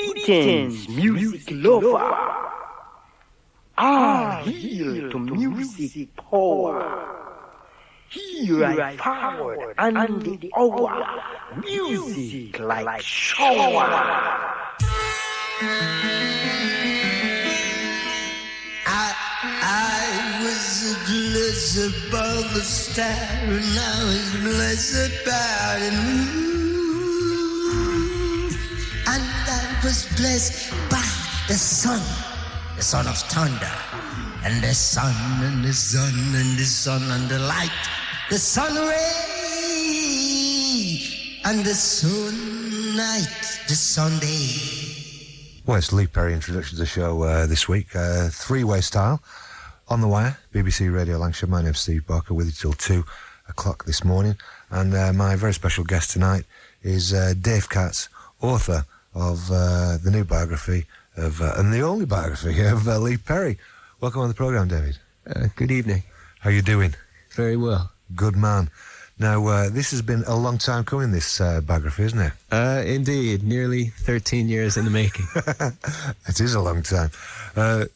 Greetings, music lover. Hail to music power. Here I forward and the hour. Music like shower. I was a blizzard above the star, and I was blizzard about and moved. And I was blessed by the son of thunder, and the sun, and the sun, and the sun, and the light, the sun ray, and the sun night, the Sunday. Well, it's Lee Perry introduction to the show this week. Three-way style on the wire. BBC Radio Lancashire. My name's Steve Barker, with you till 2 o'clock this morning. And my very special guest tonight is Dave Katz, author of the new biography of, and the only biography of Lee Perry. Welcome on the programme, David. Good evening. How you doing? Very well. Good man. Now, this has been a long time coming, this biography, isn't it? Indeed. Nearly 13 years in the making. It is a long time.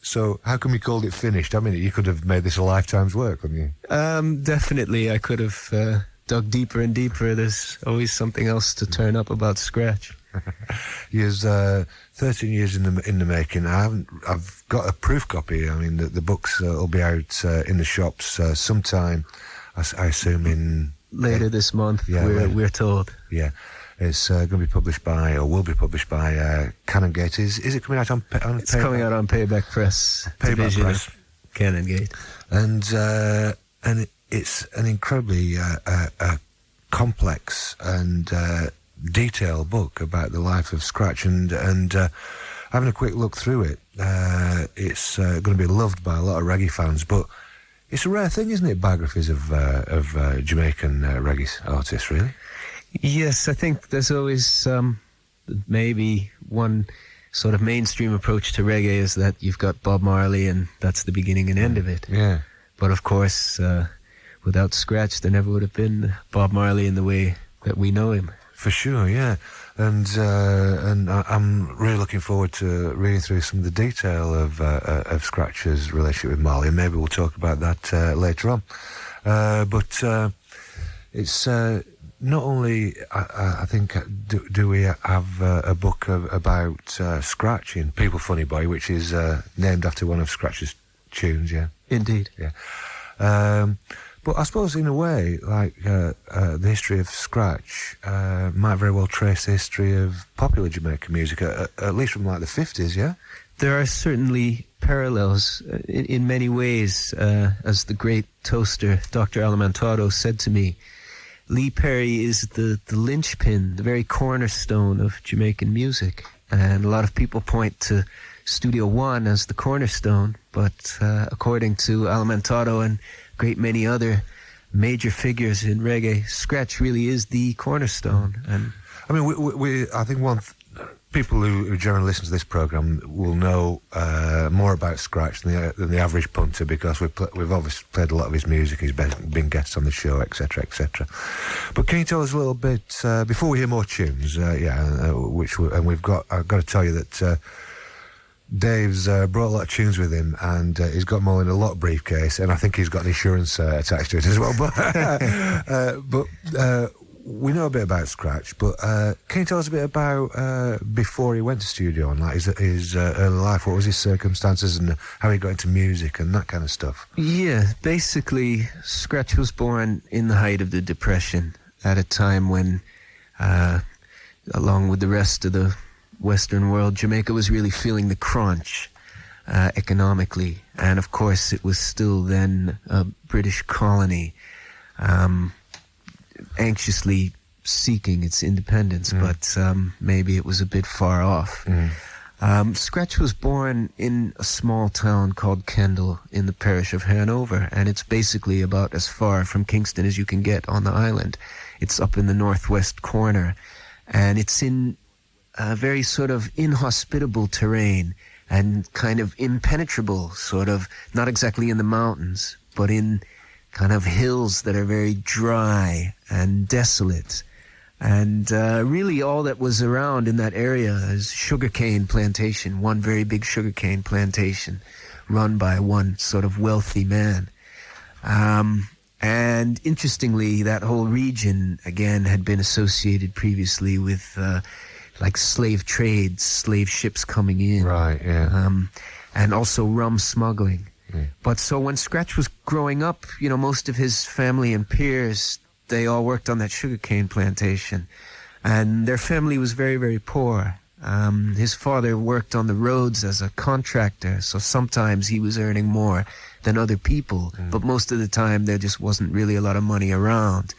So how come you called it finished? I mean, you could have made this a lifetime's work, couldn't you? Definitely. I could have dug deeper and deeper. There's always something else to turn up about Scratch. Years, 13 years in the making. I've got a proof copy. I mean, the books will be out in the shops sometime, I assume in... Later this month, yeah, we're told. Yeah, it's going to be published by, or will be published by, Canongate. Is it coming out on It's coming out on Payback Press. Payback Press. Canongate. And it's an incredibly complex and detailed book about the life of Scratch. And having a quick look through it, it's going to be loved by a lot of reggae fans, but it's a rare thing, isn't it, biographies of Jamaican reggae artists, really? Yes, I think there's always maybe one sort of mainstream approach to reggae is that you've got Bob Marley and that's the beginning and end of it. Yeah. But of course, without Scratch, there never would have been Bob Marley in the way that we know him. For sure, yeah. And I'm really looking forward to reading through some of the detail of Scratch's relationship with Marley, and maybe we'll talk about that later on. But it's not only, I think, do we have a book about Scratch in People Funny Boy, which is named after one of Scratch's tunes, yeah? Indeed. Yeah. But I suppose, in a way, like the history of Scratch might very well trace the history of popular Jamaican music, at least from like the 50s, yeah? There are certainly parallels in many ways. As the great toaster, Dr. Alimantado, said to me, Lee Perry is the linchpin, the very cornerstone of Jamaican music. And a lot of people point to Studio One as the cornerstone, but according to Alimantado and great many other major figures in reggae, Scratch really is the cornerstone. And I mean, we I think people who generally listen to this program will know more about Scratch than the average punter, because we've obviously played a lot of his music. He's been guests on the show, etc., etc. But can you tell us a little bit before we hear more tunes? I've got to tell you that. Dave's brought a lot of tunes with him, and he's got them all in a lot briefcase, and I think he's got an insurance attached to it as well. But we know a bit about Scratch, but can you tell us a bit about before he went to Studio One, like his early life? What was his circumstances and how he got into music and that kind of stuff? Yeah, basically, Scratch was born in the height of the Depression, at a time when, along with the rest of the Western world, Jamaica was really feeling the crunch economically, and of course it was still then a British colony, anxiously seeking its independence, but maybe it was a bit far off. Scratch was born in a small town called Kendal in the parish of Hanover, and it's basically about as far from Kingston as you can get on the island. It's up in the northwest corner, and it's in very sort of inhospitable terrain and kind of impenetrable, sort of, not exactly in the mountains, but in kind of hills that are very dry and desolate. And really all that was around in that area is sugarcane plantation, one very big sugarcane plantation run by one sort of wealthy man. And interestingly, that whole region, again, had been associated previously with like slave trades, slave ships coming in. Right, yeah. And also rum smuggling. But so when Scratch was growing up, you know, most of his family and peers, they all worked on that sugarcane plantation. And their family was very, very poor. His father worked on the roads as a contractor, so sometimes he was earning more than other people, but most of the time there just wasn't really a lot of money around.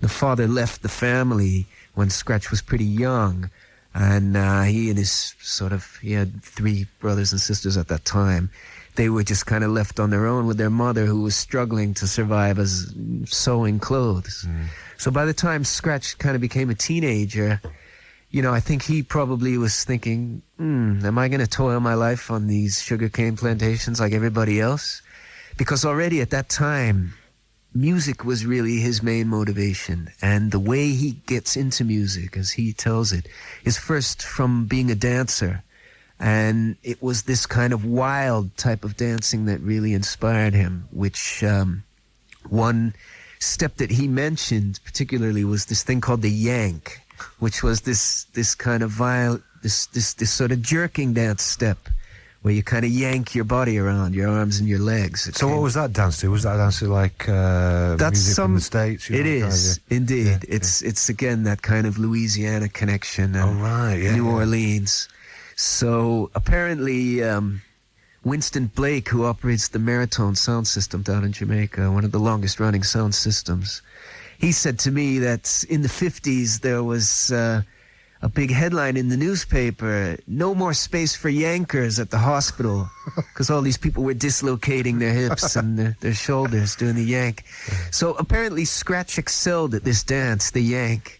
The father left the family when Scratch was pretty young, and he had 3 brothers and sisters at that time. They were just kind of left on their own with their mother, who was struggling to survive as sewing clothes. So by the time Scratch kind of became a teenager, you know, I think he probably was thinking, am I going to toil my life on these sugarcane plantations like everybody else? Because already at that time, music was really his main motivation. And the way he gets into music, as he tells it, is first from being a dancer. And it was this kind of wild type of dancing that really inspired him, which one step that he mentioned particularly was this thing called the yank, which was this kind of this sort of jerking dance step where you kind of yank your body around, your arms and your legs. So what was that dance to? Was that dance to like music from the States? It is, indeed. Yeah, it's again that kind of Louisiana connection and New Orleans. So apparently Winston Blake, who operates the Maritone sound system down in Jamaica, one of the longest running sound systems, he said to me that in the 50s there was a big headline in the newspaper, no more space for yankers at the hospital, because all these people were dislocating their hips and their shoulders doing the yank. So apparently Scratch excelled at this dance, the yank.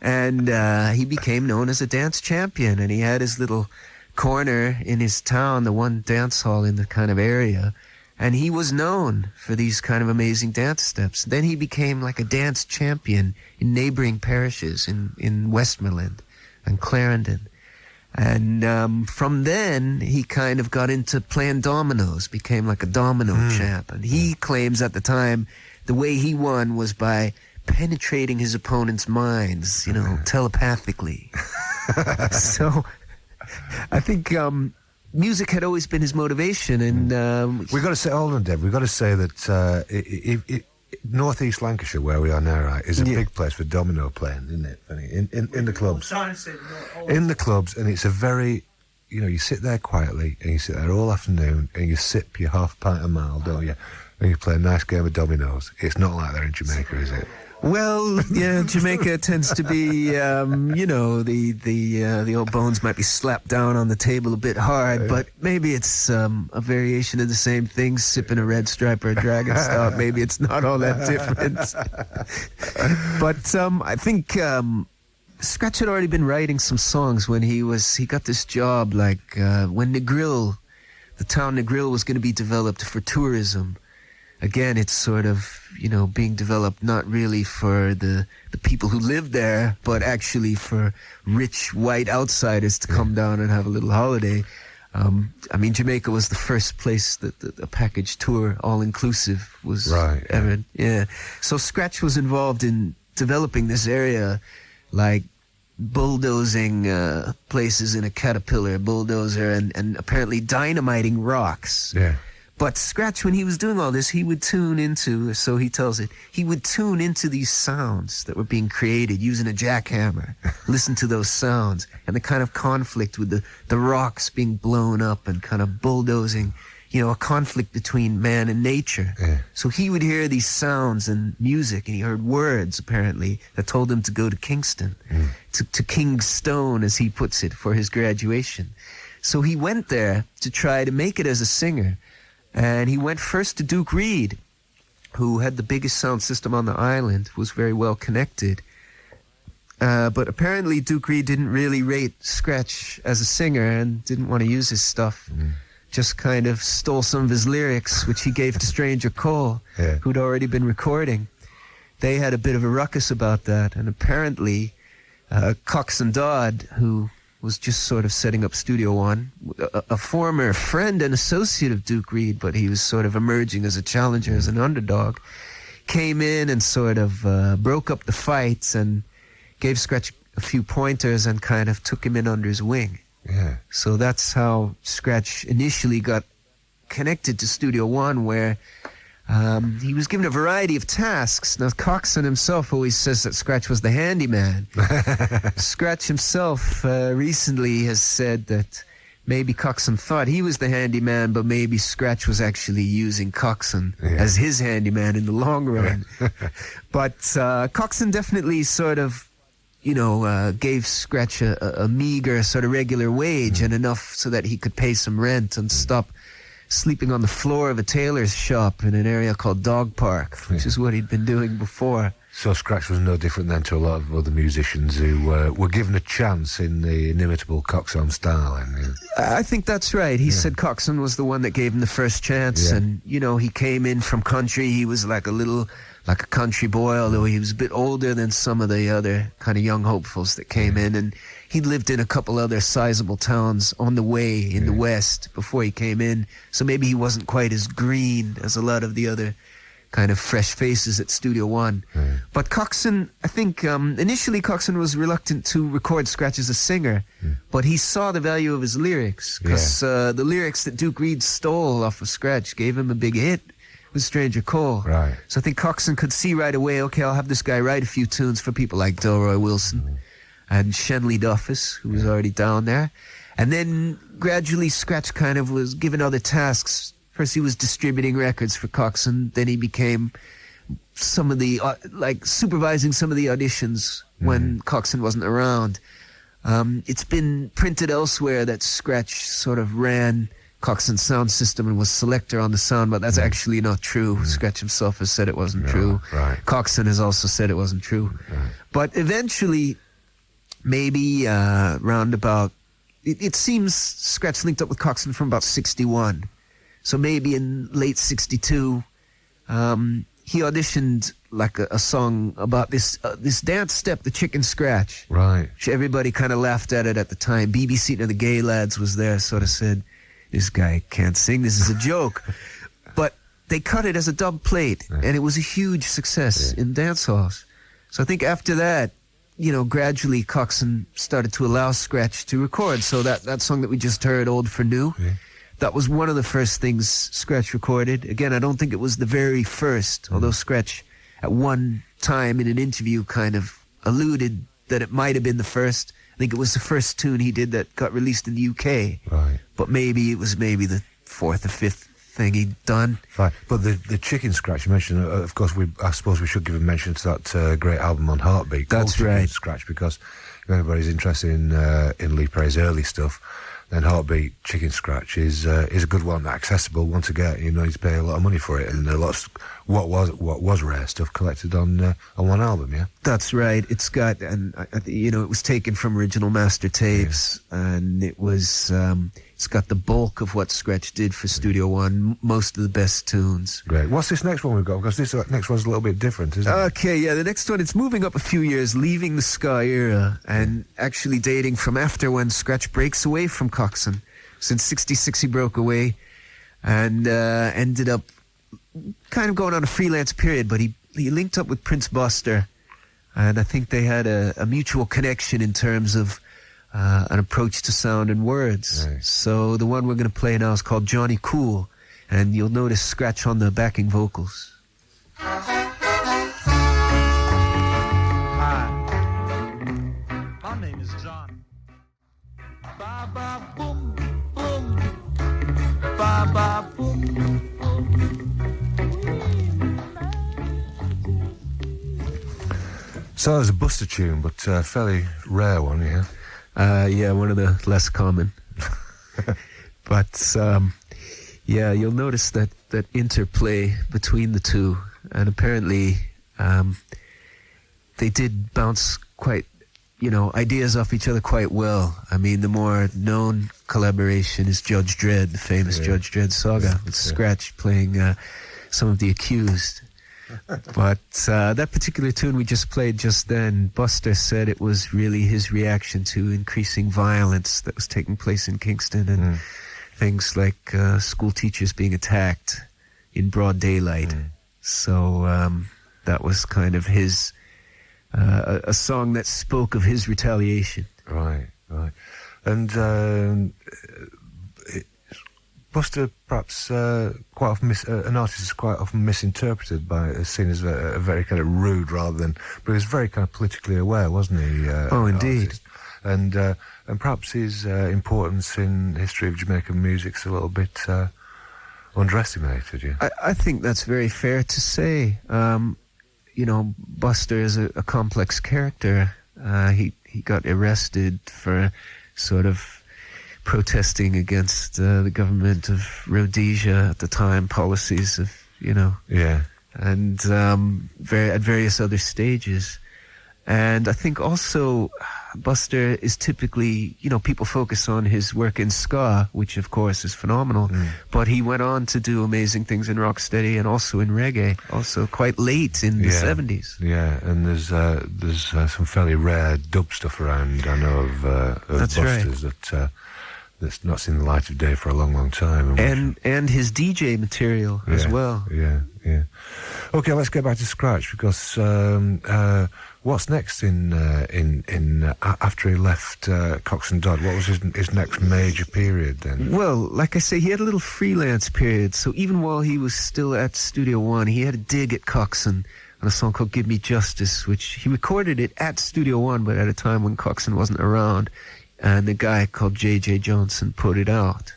And he became known as a dance champion, and he had his little corner in his town, the one dance hall in the kind of area, and he was known for these kind of amazing dance steps. Then he became like a dance champion in neighboring parishes in Westmoreland and Clarendon. And from then, he kind of got into playing dominoes, became like a domino champ. And he claims at the time the way he won was by penetrating his opponent's minds, you know, telepathically. So I think music had always been his motivation, and we've got to say, hold on, Dave, we've got to say that Northeast Lancashire, where we are now, right, is a big place for domino playing, isn't it? In the clubs. In the clubs, and it's a very, you know, you sit there quietly, and you sit there all afternoon, and you sip your half pint a mile, don't you? And you play a nice game of dominoes. It's not like that in Jamaica, is it? Well, yeah, Jamaica tends to be, you know, the old bones might be slapped down on the table a bit hard, but maybe it's a variation of the same thing, sipping a red stripe or a dragon stout. Maybe it's not all that different. But I think Scratch had already been writing some songs when he got this job, like when Negril, the town Negril was going to be developed for tourism. Again, it's sort of, you know, being developed not really for the people who live there, but actually for rich white outsiders to come down and have a little holiday. I mean, Jamaica was the first place that a package tour, all-inclusive, was ever. Yeah. So Scratch was involved in developing this area, like bulldozing places in a caterpillar bulldozer and apparently dynamiting rocks. Yeah. But Scratch, when he was doing all this, he would tune into, so he tells it, he would tune into these sounds that were being created using a jackhammer, listen to those sounds, and the kind of conflict with the rocks being blown up and kind of bulldozing, you know, a conflict between man and nature. Yeah. So he would hear these sounds and music, and he heard words, apparently, that told him to go to Kingston, to King's Stone, as he puts it, for his graduation. So he went there to try to make it as a singer. And he went first to Duke Reid, who had the biggest sound system on the island, was very well connected. But apparently Duke Reid didn't really rate Scratch as a singer and didn't want to use his stuff. Just kind of stole some of his lyrics, which he gave to Stranger Cole, who'd already been recording. They had a bit of a ruckus about that, and apparently Coxsone Dodd, who was just sort of setting up Studio One, a former friend and associate of Duke Reed, but he was sort of emerging as a challenger, as an underdog, came in and sort of broke up the fights and gave Scratch a few pointers and kind of took him in under his wing. Yeah. So that's how Scratch initially got connected to Studio One, where he was given a variety of tasks. Now, Coxsone himself always says that Scratch was the handyman. Scratch himself recently has said that maybe Coxsone thought he was the handyman, but maybe Scratch was actually using Coxsone as his handyman in the long run. But Coxsone definitely sort of, gave Scratch a meager sort of regular wage and enough so that he could pay some rent and stop sleeping on the floor of a tailor's shop in an area called Dog Park, which is what he'd been doing before. So Scratch was no different then to a lot of other musicians who were given a chance in the inimitable Coxsone style. I think that's right. He said Coxsone was the one that gave him the first chance, and he came in from country. He was like a country boy, although he was a bit older than some of the other kind of young hopefuls that came in, and he'd lived in a couple other sizable towns on the way in the West before he came in, so maybe he wasn't quite as green as a lot of the other kind of fresh faces at Studio One. But Coxsone, I think initially Coxsone was reluctant to record Scratch as a singer, but he saw the value of his lyrics, because the lyrics that Duke Reed stole off of Scratch gave him a big hit with Stranger Cole. Right. So I think Coxsone could see right away, okay, I'll have this guy write a few tunes for people like Delroy Wilson and Shenley Duffus, who was already down there. And then gradually Scratch kind of was given other tasks. First he was distributing records for Coxsone, then he became some of the, supervising some of the auditions when Coxsone wasn't around. It's been printed elsewhere that Scratch sort of ran Coxsone's sound system and was selector on the sound, but that's actually not true. Scratch himself has said it wasn't true. Right. Coxsone has also said it wasn't true. But eventually, maybe round about, it seems Scratch linked up with Coxsone from about 61. So maybe in late 62, he auditioned like a song about this dance step, the chicken scratch. Right. Which everybody kind of laughed at it at the time. B.B. Seaton of the Gay Lads was there, sort of said, this guy can't sing, this is a joke. But they cut it as a dub plate, and it was a huge success in dance halls. So I think after that, gradually Coxsone started to allow Scratch to record. So that song that we just heard, Old for New, that was one of the first things Scratch recorded. Again, I don't think it was the very first, although Scratch at one time in an interview kind of alluded that it might have been the first. I think it was the first tune he did that got released in the UK. Right. But maybe it was the fourth or fifth thing he'd done. Fine. But the chicken scratch you mentioned, of course, I suppose we should give a mention to that great album on Heartbeat. That's called right. Chicken Scratch, because if anybody's interested in Lee Perry's early stuff, then Heartbeat, Chicken Scratch is a good one, accessible one to get. You need to pay a lot of money for it, and a lot of what was rare stuff collected on one album. Yeah, that's right. It's got, and it was taken from original master tapes, and it was it's got the bulk of what Scratch did for Studio One, most of the best tunes. Great. What's this next one we've got? Because this next one's a little bit different, isn't it? Okay, yeah, the next one, it's moving up a few years, leaving the ska era, and actually dating from after when Scratch breaks away from Coxsone. Since 66 he broke away, and ended up kind of going on a freelance period, but he linked up with Prince Buster, and I think they had a mutual connection in terms of an approach to sound and words. Right. So the one we're going to play now is called Johnny Cool, and you'll notice Scratch on the backing vocals. Hi, my name is John. Ba ba boom boom, ba ba boom boom. So there's a Buster tune, but a fairly rare one, yeah. Yeah, one of the less common. But yeah, you'll notice that interplay between the two, and apparently they did bounce quite, ideas off each other quite well. I mean, the more known collaboration is Judge Dredd, the famous Judge Dredd saga, with Scratch playing some of The Accused. But that particular tune we just played just then, Buster said it was really his reaction to increasing violence that was taking place in Kingston, and things like school teachers being attacked in broad daylight. So that was kind of his, a song that spoke of his retaliation. Right. And Buster, perhaps quite often an artist is quite often misinterpreted seen as a very kind of rude rather than, but he was very kind of politically aware, wasn't he? Oh, indeed. And perhaps his importance in the history of Jamaican music's a little bit underestimated. Yeah, I think that's very fair to say. Buster is a complex character. He got arrested for sort of protesting against the government of Rhodesia at the time, policies of, Yeah. And at various other stages. And I think also Buster is typically, people focus on his work in ska, which of course is phenomenal, but he went on to do amazing things in rocksteady and also in reggae, also quite late in the 70s. Yeah, and there's some fairly rare dub stuff around, I know, of That's Buster's right. that's not seen the light of day for a long, long time. And his DJ material as well. Yeah. Okay, let's get back to Scratch, because what's next in after he left Cox and Dodd? What was his next major period then? Well, like I say, he had a little freelance period. So even while he was still at Studio One, he had a dig at Coxon on a song called "Give Me Justice," which he recorded it at Studio One, but at a time when Coxon wasn't around. And the guy called J.J. Johnson put it out.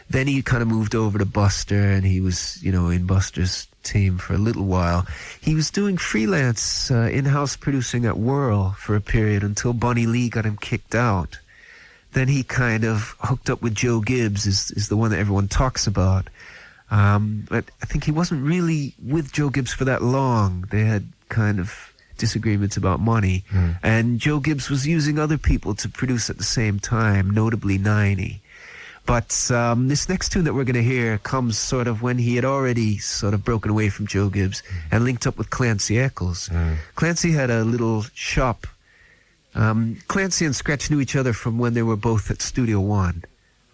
Then he kind of moved over to Buster, and he was, in Buster's team for a little while. He was doing freelance in-house producing at Whirl for a period until Bunny Lee got him kicked out. Then he kind of hooked up with Joe Gibbs, is the one that everyone talks about. But I think he wasn't really with Joe Gibbs for that long. They had kind of disagreements about money, and Joe Gibbs was using other people to produce at the same time, notably 90. But this next tune that we're going to hear comes sort of when he had already sort of broken away from Joe Gibbs and linked up with Clancy Eccles. Clancy had a little shop. Clancy and Scratch knew each other from when they were both at Studio One,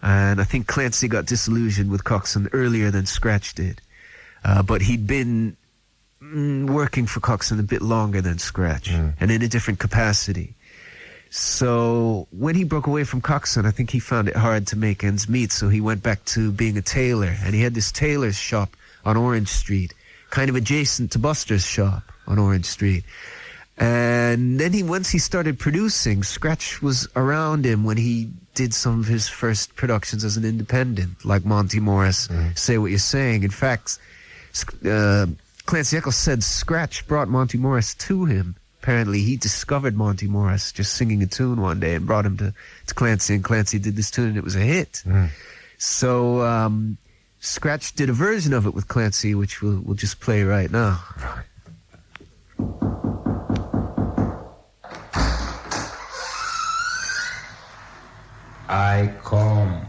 and I think Clancy got disillusioned with Coxon earlier than Scratch did, but he'd been working for Coxon a bit longer than Scratch, and in a different capacity. So when he broke away from Coxon, I think he found it hard to make ends meet, so he went back to being a tailor, and he had this tailor's shop on Orange Street, kind of adjacent to Buster's shop on Orange Street. And then once he started producing, Scratch was around him when he did some of his first productions as an independent, like Monty Morris, Say What You're Saying. In fact, Clancy Eccles said Scratch brought Monty Morris to him. Apparently, he discovered Monty Morris just singing a tune one day and brought him to Clancy, and Clancy did this tune, and it was a hit. So Scratch did a version of it with Clancy, which we'll just play right now. I come.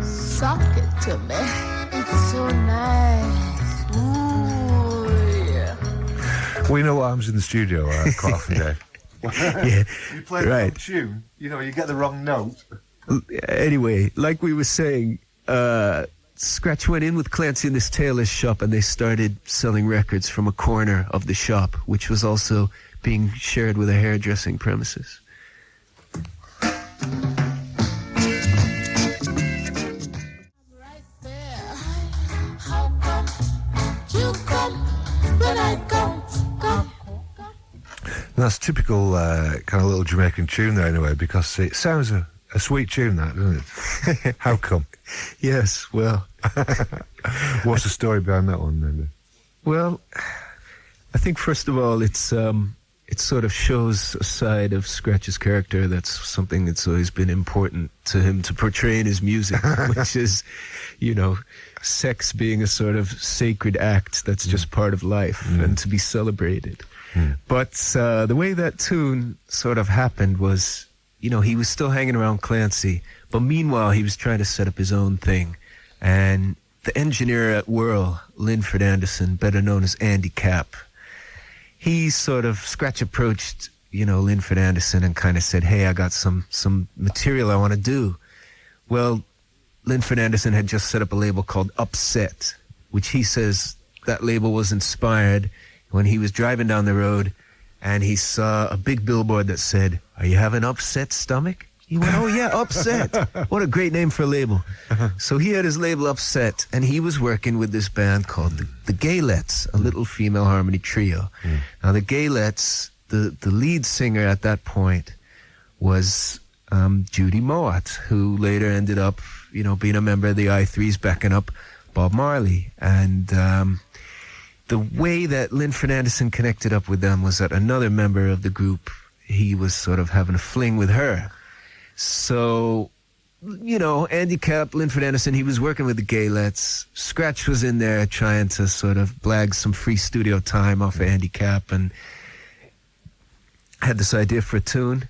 Suck it to me. It's so nice. Ooh, yeah. We know what happens in the studio quite often, Dave. Yeah, You play the wrong tune, you get the wrong note. Anyway, like we were saying, Scratch went in with Clancy in this tailor's shop, and they started selling records from a corner of the shop, which was also being shared with a hairdressing premises. Right there. How come you come when I come? That's typical kind of little Jamaican tune there, anyway, because it sounds a sweet tune, that, doesn't it? How come? Yes, well, What's the story behind that one, then? well, I think first of all, it sort of shows a side of Scratch's character that's something that's always been important to him to portray in his music, which is, sex being a sort of sacred act that's just part of life and to be celebrated. But the way that tune sort of happened was, he was still hanging around Clancy, but meanwhile he was trying to set up his own thing. And the engineer at Whirl, Linford Anderson, better known as Andy Capp, he sort of, Scratch approached, Linford Anderson and kind of said, hey, I got some material I want to do. Well, Linford Anderson had just set up a label called Upset, which he says that label was inspired when he was driving down the road and he saw a big billboard that said, are you having upset stomach? He went, oh yeah, Upset. What a great name for a label. So he had his label Upset, and he was working with this band called the Gaylettes, a little female harmony trio. Now the Gaylettes, the lead singer at that point was Judy Mowatt, who later ended up, being a member of the I-Threes, backing up Bob Marley. And the way that Linford Anderson connected up with them was that another member of the group, he was sort of having a fling with her. So, Andy Capp, Linford Anderson, he was working with the Gaylettes. Scratch was in there trying to sort of blag some free studio time off of Andy Capp and had this idea for a tune.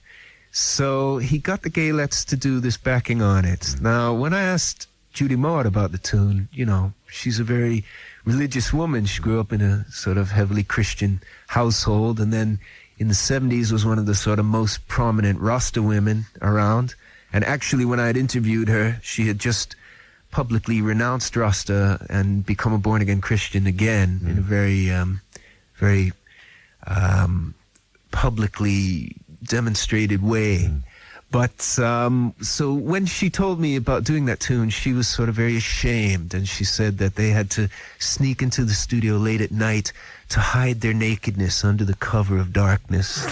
So he got the Gaylettes to do this backing on it. Now, when I asked Judy Mowatt about the tune, she's a very religious woman. She grew up in a sort of heavily Christian household, and then in the 70s was one of the sort of most prominent Rasta women around. And actually, when I had interviewed her, she had just publicly renounced Rasta and become a born-again Christian again in a very publicly demonstrated way. But so when she told me about doing that tune, she was sort of very ashamed, and she said that they had to sneak into the studio late at night to hide their nakedness under the cover of darkness.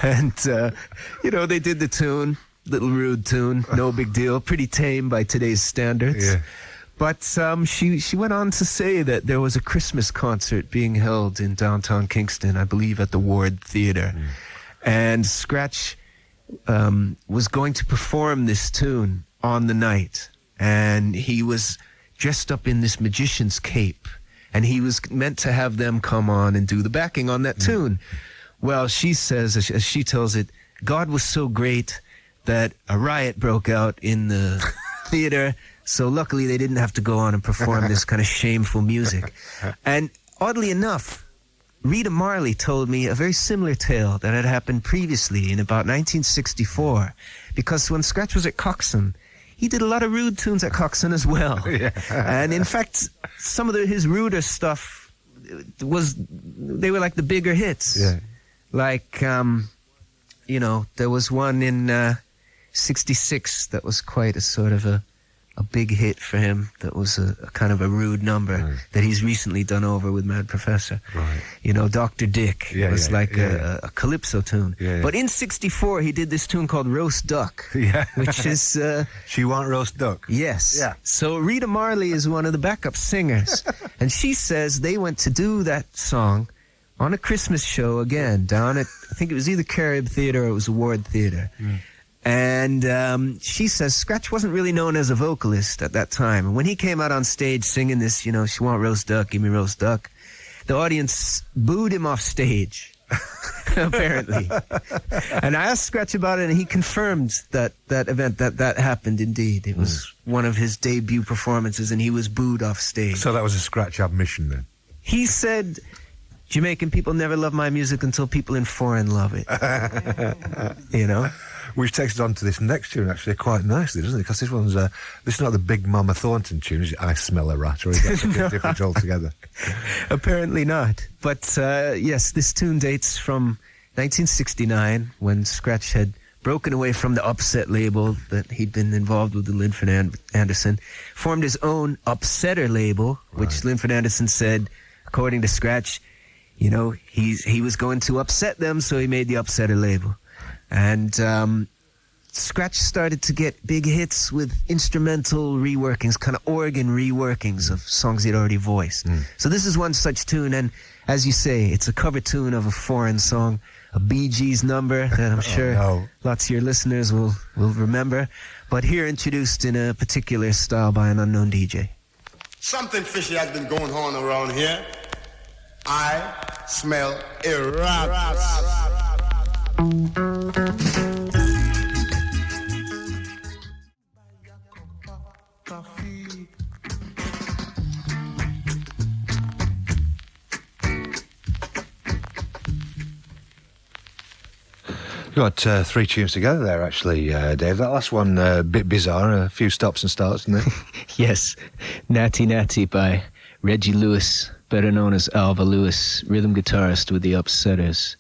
And, they did the tune, little rude tune, no big deal, pretty tame by today's standards. Yeah. But she went on to say that there was a Christmas concert being held in downtown Kingston, I believe at the Ward Theatre. And Scratch was going to perform this tune on the night, and he was dressed up in this magician's cape, and he was meant to have them come on and do the backing on that tune. Well, she says, as she tells it, God was so great that a riot broke out in the theater, so luckily they didn't have to go on and perform this kind of shameful music. And oddly enough, Rita Marley told me a very similar tale that had happened previously in about 1964, because when Scratch was at Coxsone, he did a lot of rude tunes at Coxsone as well. And in fact, some of his ruder stuff they were like the bigger hits. Yeah. Like, there was one in 66 that was quite a sort of a big hit for him, that was a kind of a rude number that he's recently done over with Mad Professor. Right. Dr. Dick was a calypso tune. But in 64, he did this tune called Roast Duck, which is... She Want Roast Duck? Yes. Yeah. So Rita Marley is one of the backup singers, and she says they went to do that song on a Christmas show again, down at, I think it was either Carib Theatre or it was the Ward Theatre. And she says Scratch wasn't really known as a vocalist at that time. And when he came out on stage singing this, she want roast duck, give me roast duck, the audience booed him off stage, apparently. And I asked Scratch about it, and he confirmed that event, that happened indeed. It was one of his debut performances, and he was booed off stage. So that was a Scratch admission then? He said, Jamaican people never love my music until people in foreign love it. Which takes us on to this next tune, actually, quite nicely, doesn't it? Because this one's, this is not the Big Mama Thornton tune, is it? I Smell a Rat, or is that a bit different altogether? Apparently not. But, yes, this tune dates from 1969, when Scratch had broken away from the Upset label that he'd been involved with Linford Anderson, formed his own Upsetter label, which Linford Anderson said, according to Scratch, he was going to upset them, so he made the Upsetter label. And Scratch started to get big hits with instrumental reworkings, kind of organ reworkings of songs he'd already voiced. So this is one such tune, and as you say, it's a cover tune of a foreign song, a Bee Gees number that I'm sure lots of your listeners will remember, but here introduced in a particular style by an unknown DJ. Something fishy has been going on around here. I smell a rat. got 3 tunes together there, actually, Dave. That last one, a bit bizarre, a few stops and starts, isn't it? Yes, Natty Natty by Reggie Lewis, better known as Alva Lewis, rhythm guitarist with the Upsetters.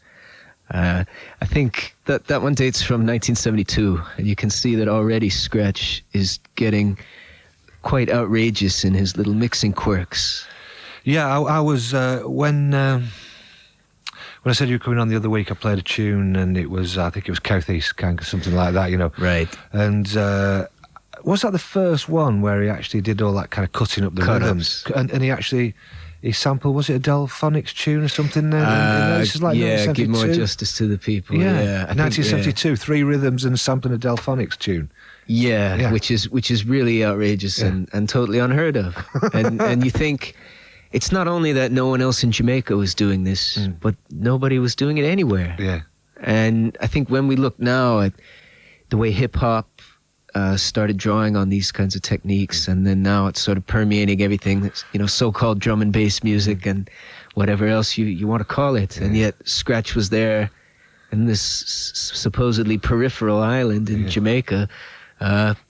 I think that one dates from 1972, and you can see that already Scratch is getting quite outrageous in his little mixing quirks. Yeah, I was, when I said you were coming on the other week, I played a tune, and it was, I think it was Southeast, something like that, you know. Right. And was that the first one where he actually did all that kind of cutting up the rhythms? And he sampled, was it a Delphonics tune or something? Yeah, give more justice to the people. Yeah, 1972, 3 rhythms and sampling a Delphonics tune. Yeah, which is really outrageous and totally unheard of. And you think, it's not only that no one else in Jamaica was doing this, but nobody was doing it anywhere. Yeah. And I think when we look now at the way hip-hop started drawing on these kinds of techniques, and then now it's sort of permeating everything that's, so-called drum and bass music and whatever else you want to call it. And yet Scratch was there in this supposedly peripheral island in Jamaica,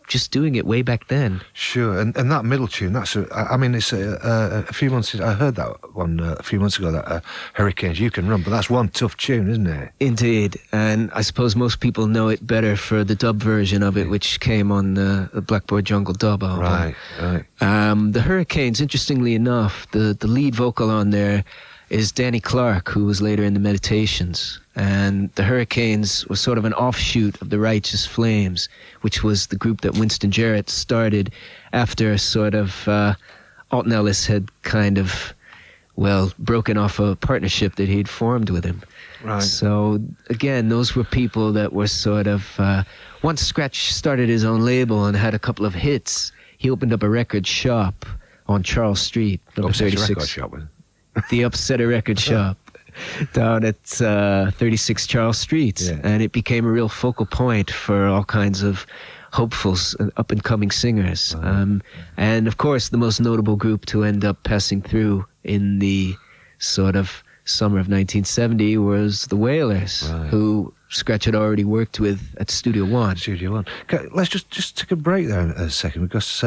just doing it way back then. Sure, and that middle tune, it's a few months, I heard that one a few months ago, that Hurricanes, You Can Run, but that's one tough tune, isn't it? Indeed, and I suppose most people know it better for the dub version of it, which came on the Blackboard Jungle dub album. Right. The Hurricanes, interestingly enough, the lead vocal on there is Danny Clark, who was later in the Meditations. And the Hurricanes was sort of an offshoot of the Righteous Flames, which was the group that Winston Jarrett started after sort of Alton Ellis had kind of, broken off a partnership that he'd formed with him. Right. So, again, those were people that were sort of... once Scratch started his own label and had a couple of hits, he opened up a record shop on Charles Street, number 36. Record shop, the Upsetter Record Shop down at 36 Charles Street. Yeah. And it became a real focal point for all kinds of hopefuls and up-and-coming singers. And, of course, the most notable group to end up passing through in the sort of summer of 1970 was the Wailers, who Scratch had already worked with at Studio One. Studio One. Okay, let's just take a break there a second, because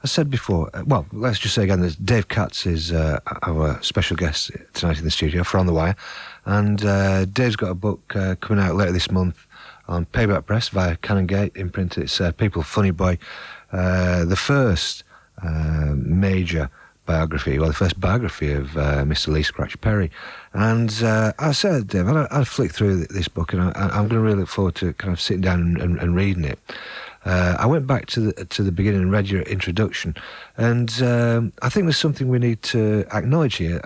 I said before, let's just say again that Dave Katz is our special guest tonight in the studio for On The Wire, and Dave's got a book coming out later this month on Payback Press via Canongate imprint. It's People Funny Boy, the first major biography, the first biography of Mr. Lee Scratch Perry. And I said, Dave, I'd flick through this book, and I'm going to really look forward to kind of sitting down and reading it. I went back to the beginning and read your introduction, and I think there's something we need to acknowledge here.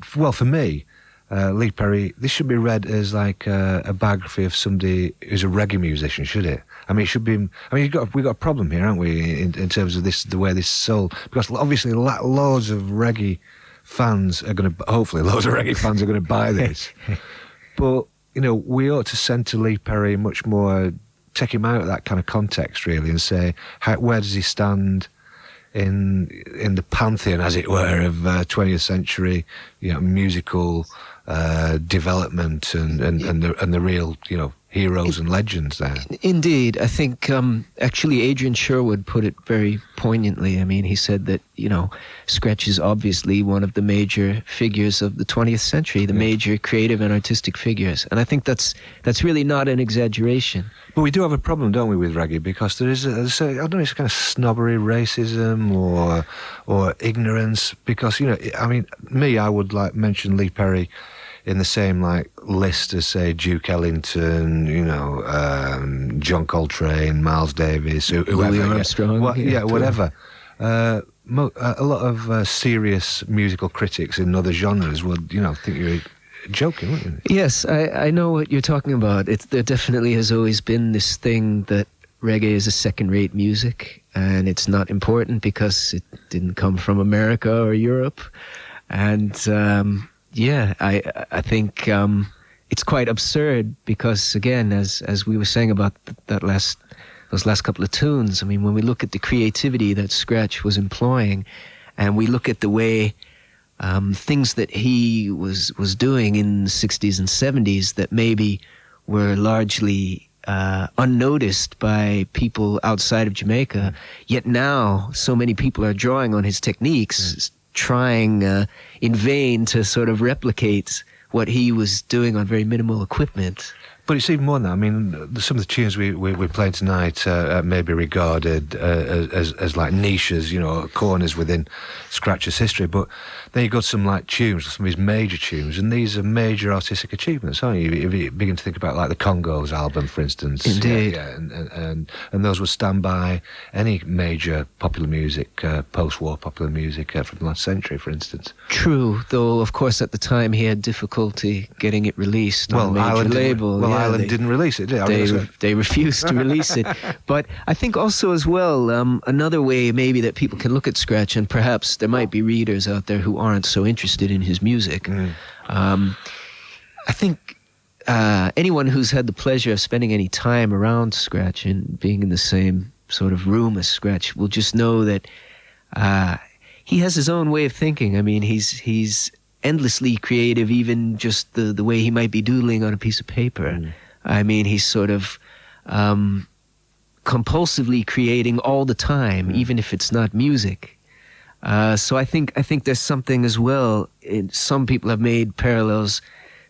For me, Lee Perry, this should be read as like a biography of somebody who's a reggae musician, should it? I mean, it should be. I mean, we've got a problem here, haven't we, in terms of the way this is sold? Because obviously, loads of reggae fans are going to, hopefully, loads of reggae fans are going to buy this. But we ought to send to Lee Perry much more. Take him out of that kind of context, really, and say, where does he stand in the pantheon, as it were, of 20th century, musical development and the real, heroes and legends there. Indeed. I think actually Adrian Sherwood put it very poignantly. I mean, he said that, Scratch is obviously one of the major figures of the 20th century, the major creative and artistic figures. And I think that's really not an exaggeration. But we do have a problem, don't we, with reggae, because there is I don't know, it's kind of snobbery, racism, or ignorance. Because I would mention Lee Perry in the same list as, say, Duke Ellington, John Coltrane, Miles Davis, whoever. Louis Armstrong. Whatever. A lot of serious musical critics in other genres would, think you're joking, wouldn't you? Yes, I know what you're talking about. There definitely has always been this thing that reggae is a second-rate music, and it's not important because it didn't come from America or Europe. And I think it's quite absurd because, again, as we were saying about those last couple of tunes, I mean, when we look at the creativity that Scratch was employing, and we look at the way things that he was doing in the 60s and 70s that maybe were largely unnoticed by people outside of Jamaica. Yet now, so many people are drawing on his techniques, trying in vain to sort of replicate what he was doing on very minimal equipment. But it's even more than that. I mean, some of the tunes we played tonight may be regarded as like niches, you know, corners within Scratch's history. But then you got some like tunes, some of his major tunes, and these are major artistic achievements, aren't you? If you begin to think about like the Congos album, for instance. Indeed. Yeah, and those would stand by any major popular music, post-war popular music from the last century, for instance. True, though of course at the time he had difficulty getting it released on a major label. Ireland didn't release it, did it? They refused to release it. But I think also as well, another way maybe that people can look at Scratch, and perhaps there might be readers out there who aren't so interested in his music. I think anyone who's had the pleasure of spending any time around Scratch and being in the same sort of room as Scratch will just know that he has his own way of thinking. I mean, he's endlessly creative, even just the way he might be doodling on a piece of paper. I mean, he's sort of compulsively creating all the time, even if it's not music. So I think there's something as well. Some people have made parallels.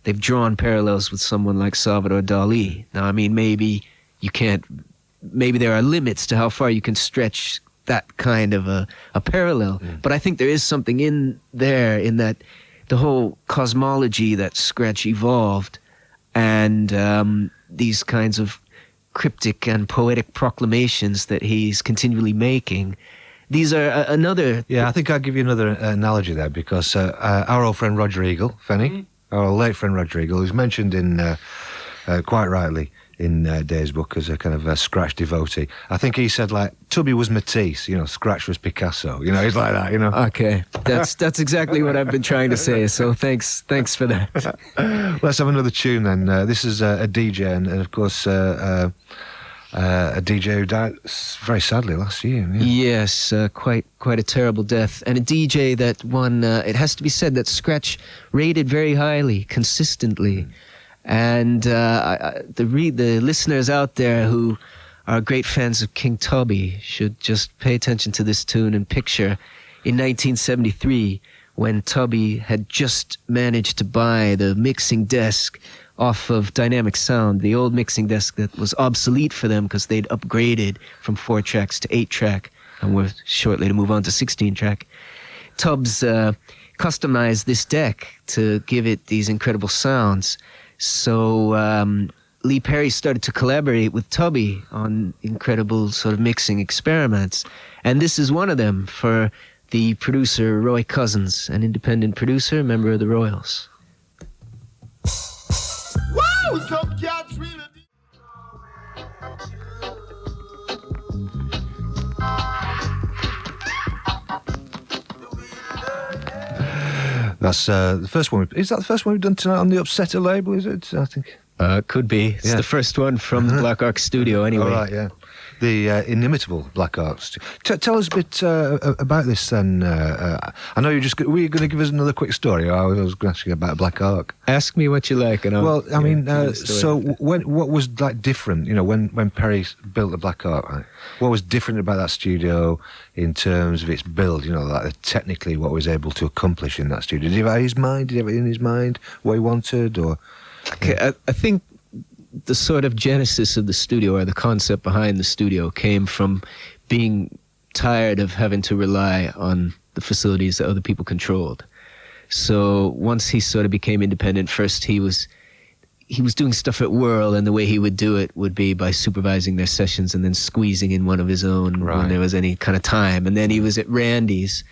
They've drawn parallels with someone like Salvador Dali. Now, I mean, maybe there are limits to how far you can stretch that kind of a parallel. But I think there is something in there, in that the whole cosmology that Scratch evolved, and these kinds of cryptic and poetic proclamations that he's continually making. These are another... Yeah, I think I'll give you another analogy there, because our old friend Roger Eagle, Fenny, our late friend Roger Eagle, who's mentioned in, quite rightly, in Dave's book as a kind of a Scratch devotee. I think he said, like, Tubby was Matisse, you know, Scratch was Picasso. You know, he's like that, you know. Okay, that's exactly what I've been trying to say, so thanks for that. Let's have another tune then. This is a DJ, and of course, a DJ who died very sadly last year. Yeah. Yes, quite a terrible death. And a DJ that won, it has to be said, that Scratch rated very highly, consistently. And the listeners out there who are great fans of King Tubby should just pay attention to this tune and picture in 1973, when Tubby had just managed to buy the mixing desk off of Dynamic Sound, the old mixing desk that was obsolete for them because they'd upgraded from 4 tracks to 8 track, and were shortly to move on to 16 track. Tubbs customized this deck to give it these incredible sounds. So Lee Perry started to collaborate with Tubby on incredible sort of mixing experiments. And this is one of them for the producer Roy Cousins, an independent producer, member of the Royals. Wow, some cats really... That's the first one. Is that the first one we've done tonight on the Upsetter label, is it? I think. Could be. It's the first one from the Black Ark studio, anyway. All right, yeah. The inimitable Black Ark. Tell us a bit about this then. I know were you going to give us another quick story? I was going to ask you about Black Ark. Ask me what you like, and I'll... Well, I mean, so what was like different? You know, when Perry built the Black Ark, right? What was different about that studio in terms of its build? You know, like technically, what was able to accomplish in that studio? Did he have his mind? Did he have it in his mind what he wanted, or? Okay, I think the sort of genesis of the studio, or the concept behind the studio, came from being tired of having to rely on the facilities that other people controlled. So once he sort of became independent, first he was doing stuff at Whirl, and the way he would do it would be by supervising their sessions and then squeezing in one of his own when there was any kind of time. And then he was at Randy's,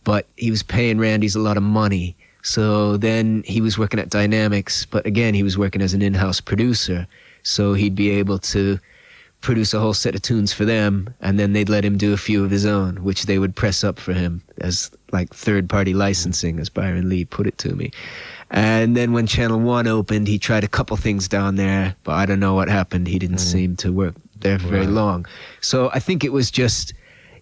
but he was paying Randy's a lot of money. So then he was working at Dynamics, but again, he was working as an in-house producer. So he'd be able to produce a whole set of tunes for them, and then they'd let him do a few of his own, which they would press up for him as like third-party licensing, as Byron Lee put it to me. And then when Channel 1 opened, he tried a couple things down there, but I don't know what happened. He didn't seem to work there for very long. So I think it was just,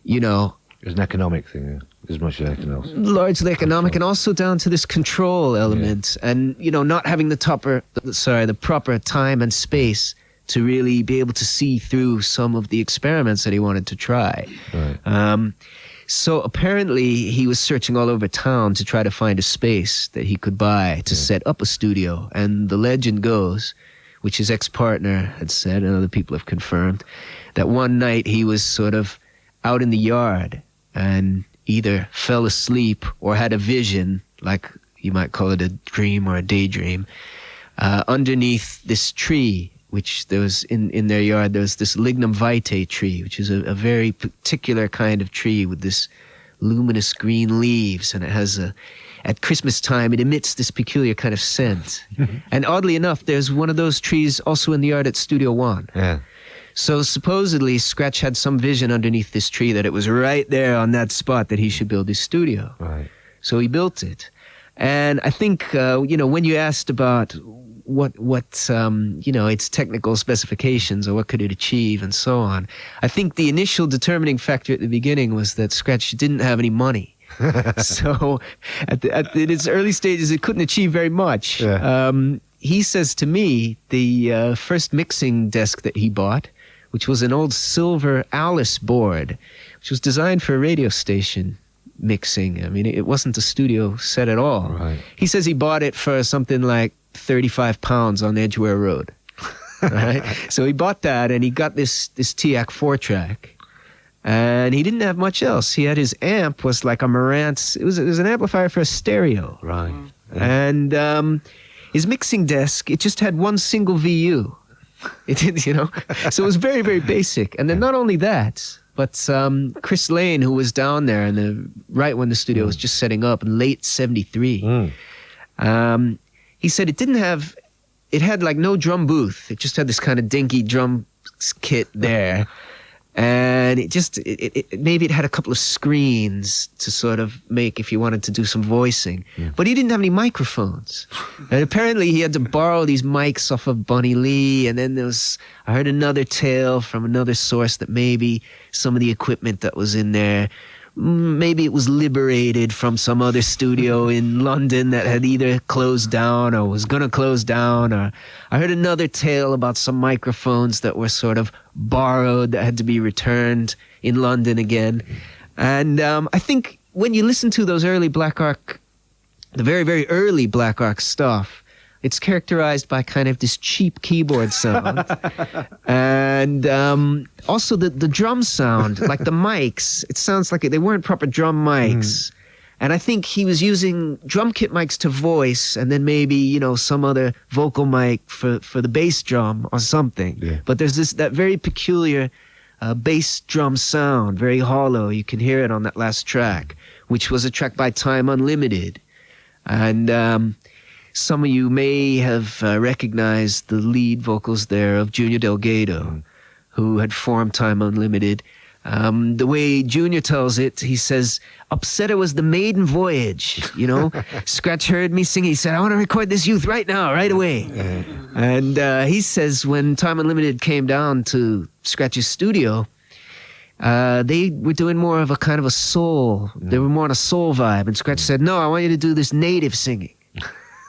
you know, It's an economic thing, as much as anything else. Largely economic, and also down to this control element, and not having the proper time and space to really be able to see through some of the experiments that he wanted to try. Right. So apparently he was searching all over town to try to find a space that he could buy to set up a studio. And the legend goes, which his ex-partner had said, and other people have confirmed, that one night he was sort of out in the yard and either fell asleep or had a vision, like you might call it a dream or a daydream, underneath this tree, which there was in their yard. There was this lignum vitae tree, which is a very particular kind of tree with this luminous green leaves, and it has at Christmas time it emits this peculiar kind of scent. And oddly enough, there's one of those trees also in the yard at Studio One. Yeah. So supposedly Scratch had some vision underneath this tree that it was right there on that spot that he should build his studio. Right. So he built it. And I think, when you asked about what its technical specifications or what could it achieve and so on, I think the initial determining factor at the beginning was that Scratch didn't have any money. So in its early stages, it couldn't achieve very much. Yeah. He says to me, the first mixing desk that he bought, which was an old silver Alice board, which was designed for a radio station mixing. I mean, it wasn't a studio set at all. Right. He says he bought it for something like 35 pounds on Edgware Road. Right? So he bought that, and he got this TIAC 4-track. And he didn't have much else. He had his amp, was like a Marantz. It was an amplifier for a stereo. Right. And his mixing desk, it just had one single VU. It did, So it was very, very basic. And then not only that, but Chris Lane, who was down there right when the studio was just setting up in late 73, he said it had like no drum booth. It just had this kind of dinky drum kit there. And maybe it had a couple of screens to sort of make if you wanted to do some voicing. Yeah. But he didn't have any microphones. And apparently he had to borrow these mics off of Bunny Lee. And then I heard another tale from another source that maybe some of the equipment that was in there, maybe it was liberated from some other studio in London that had either closed down or was going to close down. Or I heard another tale about some microphones that were sort of borrowed that had to be returned in London again. And I think when you listen to those early Black Ark, the very, very early Black Ark stuff, it's characterized by kind of this cheap keyboard sound. And also the drum sound, like the mics, it sounds like they weren't proper drum mics. And I think he was using drum kit mics to voice, and then maybe, some other vocal mic for the bass drum or something. Yeah. But there's that very peculiar bass drum sound, very hollow. You can hear it on that last track, which was a track by Time Unlimited. And some of you may have recognized the lead vocals there of Junior Delgado, who had formed Time Unlimited. The way Junior tells it, he says, "Upsetter was the maiden voyage." Scratch heard me sing. He said, "I want to record this youth right now, right away." And he says when Time Unlimited came down to Scratch's studio, they were doing more of a kind of a soul. They were more on a soul vibe. And Scratch said, "No, I want you to do this native singing."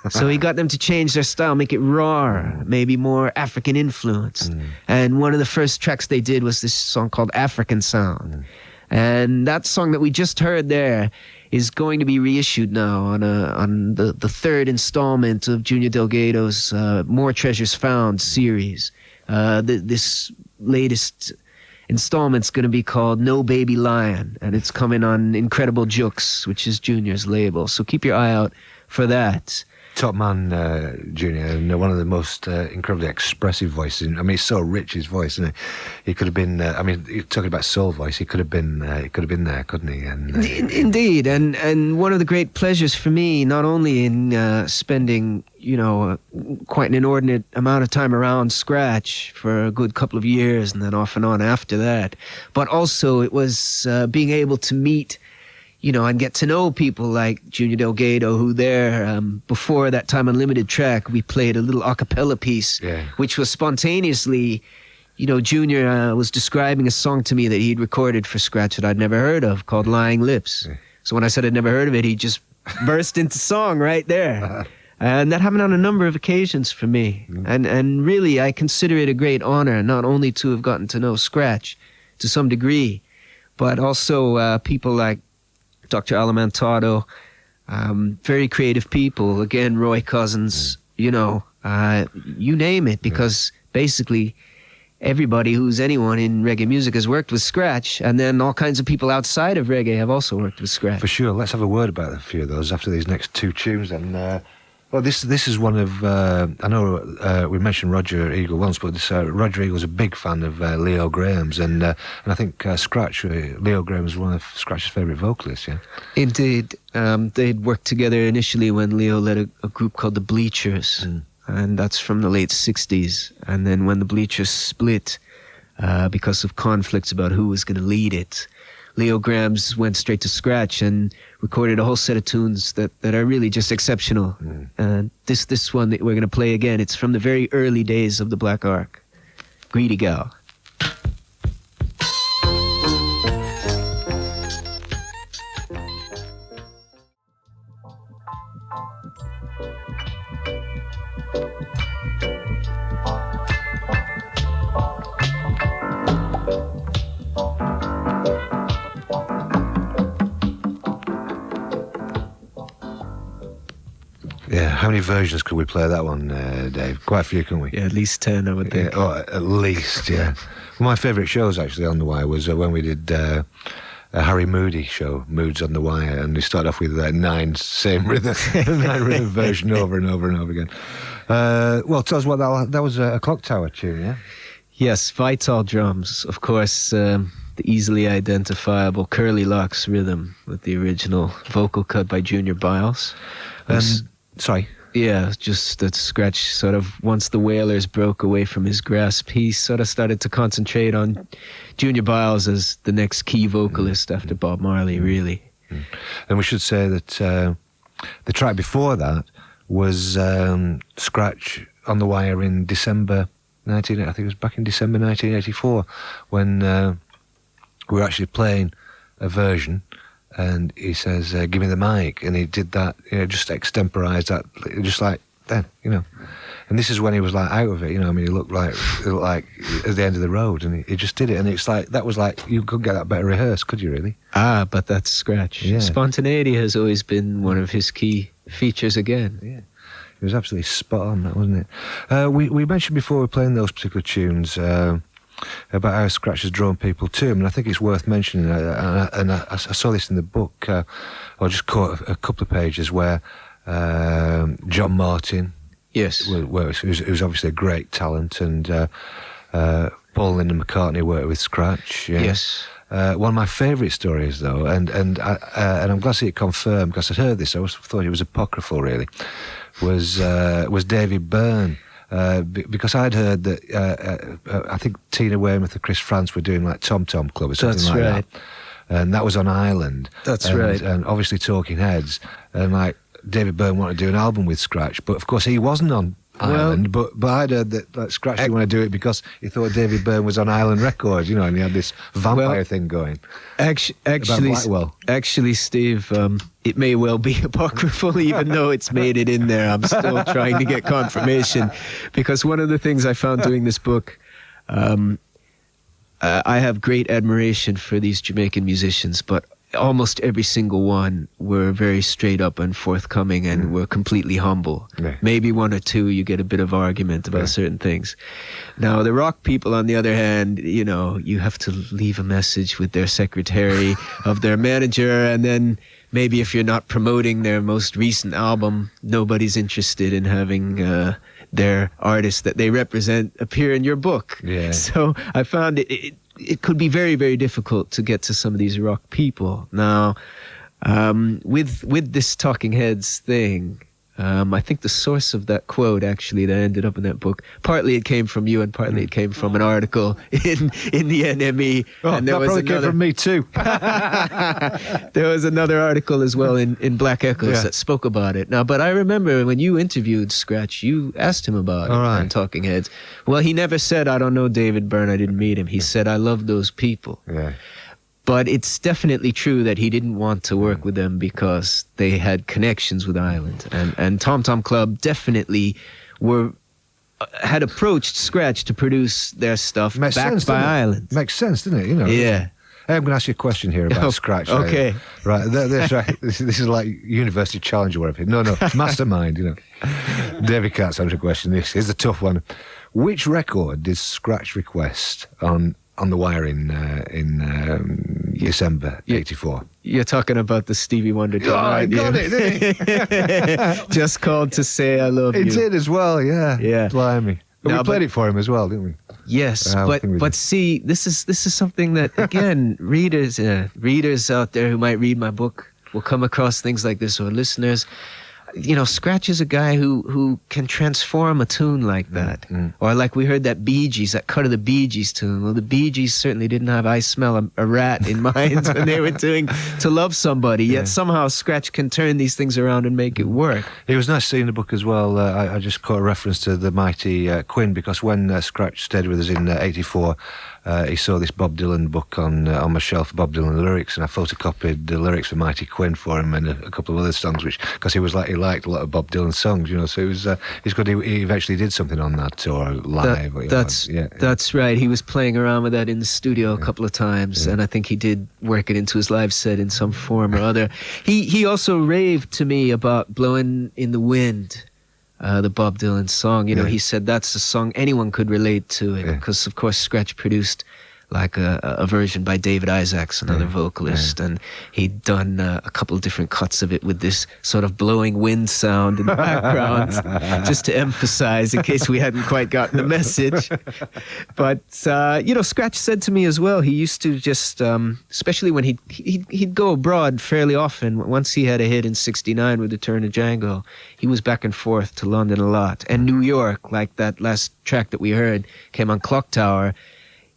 So he got them to change their style, make it raw, maybe more African influenced. And one of the first tracks they did was this song called African Sound. And that song that we just heard there is going to be reissued now on the third installment of Junior Delgado's More Treasures Found series. This latest installment's going to be called No Baby Lion, and it's coming on Incredible Jukes, which is Junior's label. So keep your eye out for that. Top man, Junior, and one of the most incredibly expressive voices. I mean, it's so rich, his voice, isn't it? He could have been. You're talking about soul voice. He could have been there, couldn't he? And indeed, and one of the great pleasures for me, not only in spending, quite an inordinate amount of time around Scratch for a good couple of years, and then off and on after that, but also it was being able to meet, and get to know people like Junior Delgado, who before that Time Unlimited track, we played a little a cappella piece, which was spontaneously, Junior was describing a song to me that he'd recorded for Scratch that I'd never heard of called Lying Lips. Yeah. So when I said I'd never heard of it, he just burst into song right there. And that happened on a number of occasions for me. And really, I consider it a great honor not only to have gotten to know Scratch to some degree, but also people like Dr. Alimantado, very creative people. Again, Roy Cousins, you name it, because basically everybody who's anyone in reggae music has worked with Scratch, and then all kinds of people outside of reggae have also worked with Scratch. For sure. Let's have a word about a few of those after these next two tunes then. Well, this is one of, I know we mentioned Roger Eagle once, but Roger Eagle's a big fan of Leo Graham's, and I think Scratch, Leo Graham was one of Scratch's favourite vocalists, yeah? Indeed. They'd worked together initially when Leo led a group called the Bleachers, and that's from the late 60s. And then when the Bleachers split, because of conflicts about who was going to lead it, Leo Graham's went straight to Scratch and recorded a whole set of tunes that are really just exceptional. And this one that we're going to play again, it's from the very early days of the Black Ark, Greedy Gal. Yeah, how many versions could we play that one, Dave? Quite a few, can we? Yeah, at least 10, I would think. Yeah, at least, yeah. Well, my favourite shows, actually, on The Wire was when we did a Harry Moody show, Moods on The Wire, and we started off with 9 same rhythm, 9 rhythm version over and over and over again. Well, tell us what that was a Clock Tower tune, yeah? Yes, Vital drums, of course, the easily identifiable Curly Locks rhythm with the original vocal cut by Junior Biles. Sorry? Yeah, just that Scratch sort of, once the Wailers broke away from his grasp, he sort of started to concentrate on Junior Biles as the next key vocalist after Bob Marley, really. And we should say that the track before that was Scratch on The Wire in December I think it was back in December 1984 when we were actually playing a version, and he says, give me the mic, and he did that, just extemporised that, just like then, and this is when he was like out of it, I mean, he looked like at the end of the road, and he just did it, and it's like, that was like, you couldn't get that better rehearsed, could you really? But that's Scratch. Yeah. Spontaneity has always been one of his key features again. Yeah. It was absolutely spot on, that, wasn't it? We mentioned before we were playing those particular tunes about how Scratch has drawn people to him, and I think it's worth mentioning, and I saw this in the book, I'll just caught a couple of pages where John Martin, yes, who's obviously a great talent, and Paul Lyndon McCartney worked with Scratch. Yeah. Yes. One of my favourite stories, though, and I'm glad to see it confirmed, because I'd heard this, I always thought it was apocryphal, really, was David Byrne. Because I'd heard that I think Tina Weymouth and Chris France were doing like Tom Tom Club or something like that, and that was on Ireland. That's right, and obviously Talking Heads, and like David Byrne wanted to do an album with Scratch, but of course he wasn't on Ireland. But I'd heard that Scratch didn't want to do it because he thought David Byrne was on Island Records, and he had this vampire thing going. Actually, Steve, it may well be apocryphal, even though it's made it in there. I'm still trying to get confirmation, because one of the things I found doing this book, I have great admiration for these Jamaican musicians, but almost every single one were very straight up and forthcoming and were completely humble. Yeah. Maybe one or two you get a bit of argument about certain things. Now, the rock people, on the other hand, you have to leave a message with their secretary of their manager, and then maybe if you're not promoting their most recent album, nobody's interested in having their artist that they represent appear in your book. Yeah. So I found it could be very, very difficult to get to some of these rock people. Now, with this Talking Heads thing, I think the source of that quote, actually, that ended up in that book, partly it came from you and partly it came from an article in the NME. Oh, and there that was probably came from me too. There was another article as well in Black Echoes that spoke about it. Now, but I remember when you interviewed Scratch, you asked him about it on Talking Heads. Well, he never said, I don't know David Byrne, I didn't meet him. He said, I love those people. Yeah. But it's definitely true that he didn't want to work with them because they had connections with Island. And Tom Tom Club definitely had approached Scratch to produce their stuff backed by Island. Makes sense, doesn't it? You know. Yeah. Hey, I'm going to ask you a question here about Scratch. Okay. Right. That's right. This is like University Challenge or whatever. No, Mastermind, you know. David Katz answered a question. This is a tough one. Which record did Scratch request on the Wire in December '84. You're talking about the Stevie Wonder joint, I got it, didn't he? Just called to say I love you. It did as well, yeah. Yeah. Blimey. But we played it for him as well, didn't we? Yes, but see, this is something that, again, readers out there who might read my book will come across things like this, or listeners. You know, Scratch is a guy who can transform a tune like that. Or like we heard that Bee Gees, that cut of the Bee Gees tune. Well, the Bee Gees certainly didn't have I Smell a Rat in mind when they were doing To Love Somebody. Yet somehow Scratch can turn these things around and make it work. It was nice seeing the book as well. I just caught a reference to the mighty Quinn, because when Scratch stayed with us in '84, he saw this Bob Dylan book on my shelf, Bob Dylan lyrics, and I photocopied the lyrics for Mighty Quinn for him and a couple of other songs, because he liked a lot of Bob Dylan songs, you know. So it was it's good. He eventually did something on that tour live. That's right. He was playing around with that in the studio a couple of times, and I think he did work it into his live set in some form or other. He also raved to me about Blowing in the Wind. The Bob Dylan song, you know, he said that's a song anyone could relate to it, because of course Scratch produced like a version by David Isaacs, another vocalist, and he'd done a couple of different cuts of it with this sort of blowing wind sound in the background, just to emphasize in case we hadn't quite gotten the message. But you know, Scratch said to me as well, he used to just, especially when he'd go abroad fairly often. Once he had a hit in '69 with Return of Django, he was back and forth to London a lot, and New York, like that last track that we heard came on Clock Tower.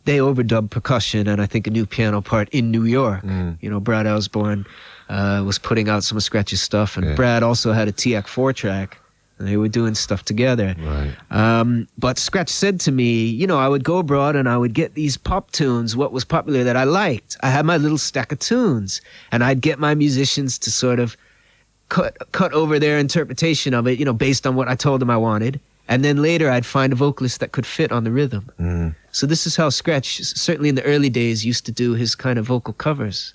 They overdubbed percussion and I think a new piano part in New York. You know, Brad Osborne was putting out some of Scratch's stuff, and Brad also had a TX 4-track, and they were doing stuff together. Right. But Scratch said to me, you know, I would go abroad and I would get these pop tunes, what was popular that I liked. I had my little stack of tunes, and I'd get my musicians to sort of cut over their interpretation of it, you know, based on what I told them I wanted. And then later I'd find a vocalist that could fit on the rhythm. So this is how Scratch, certainly in the early days, used to do his kind of vocal covers.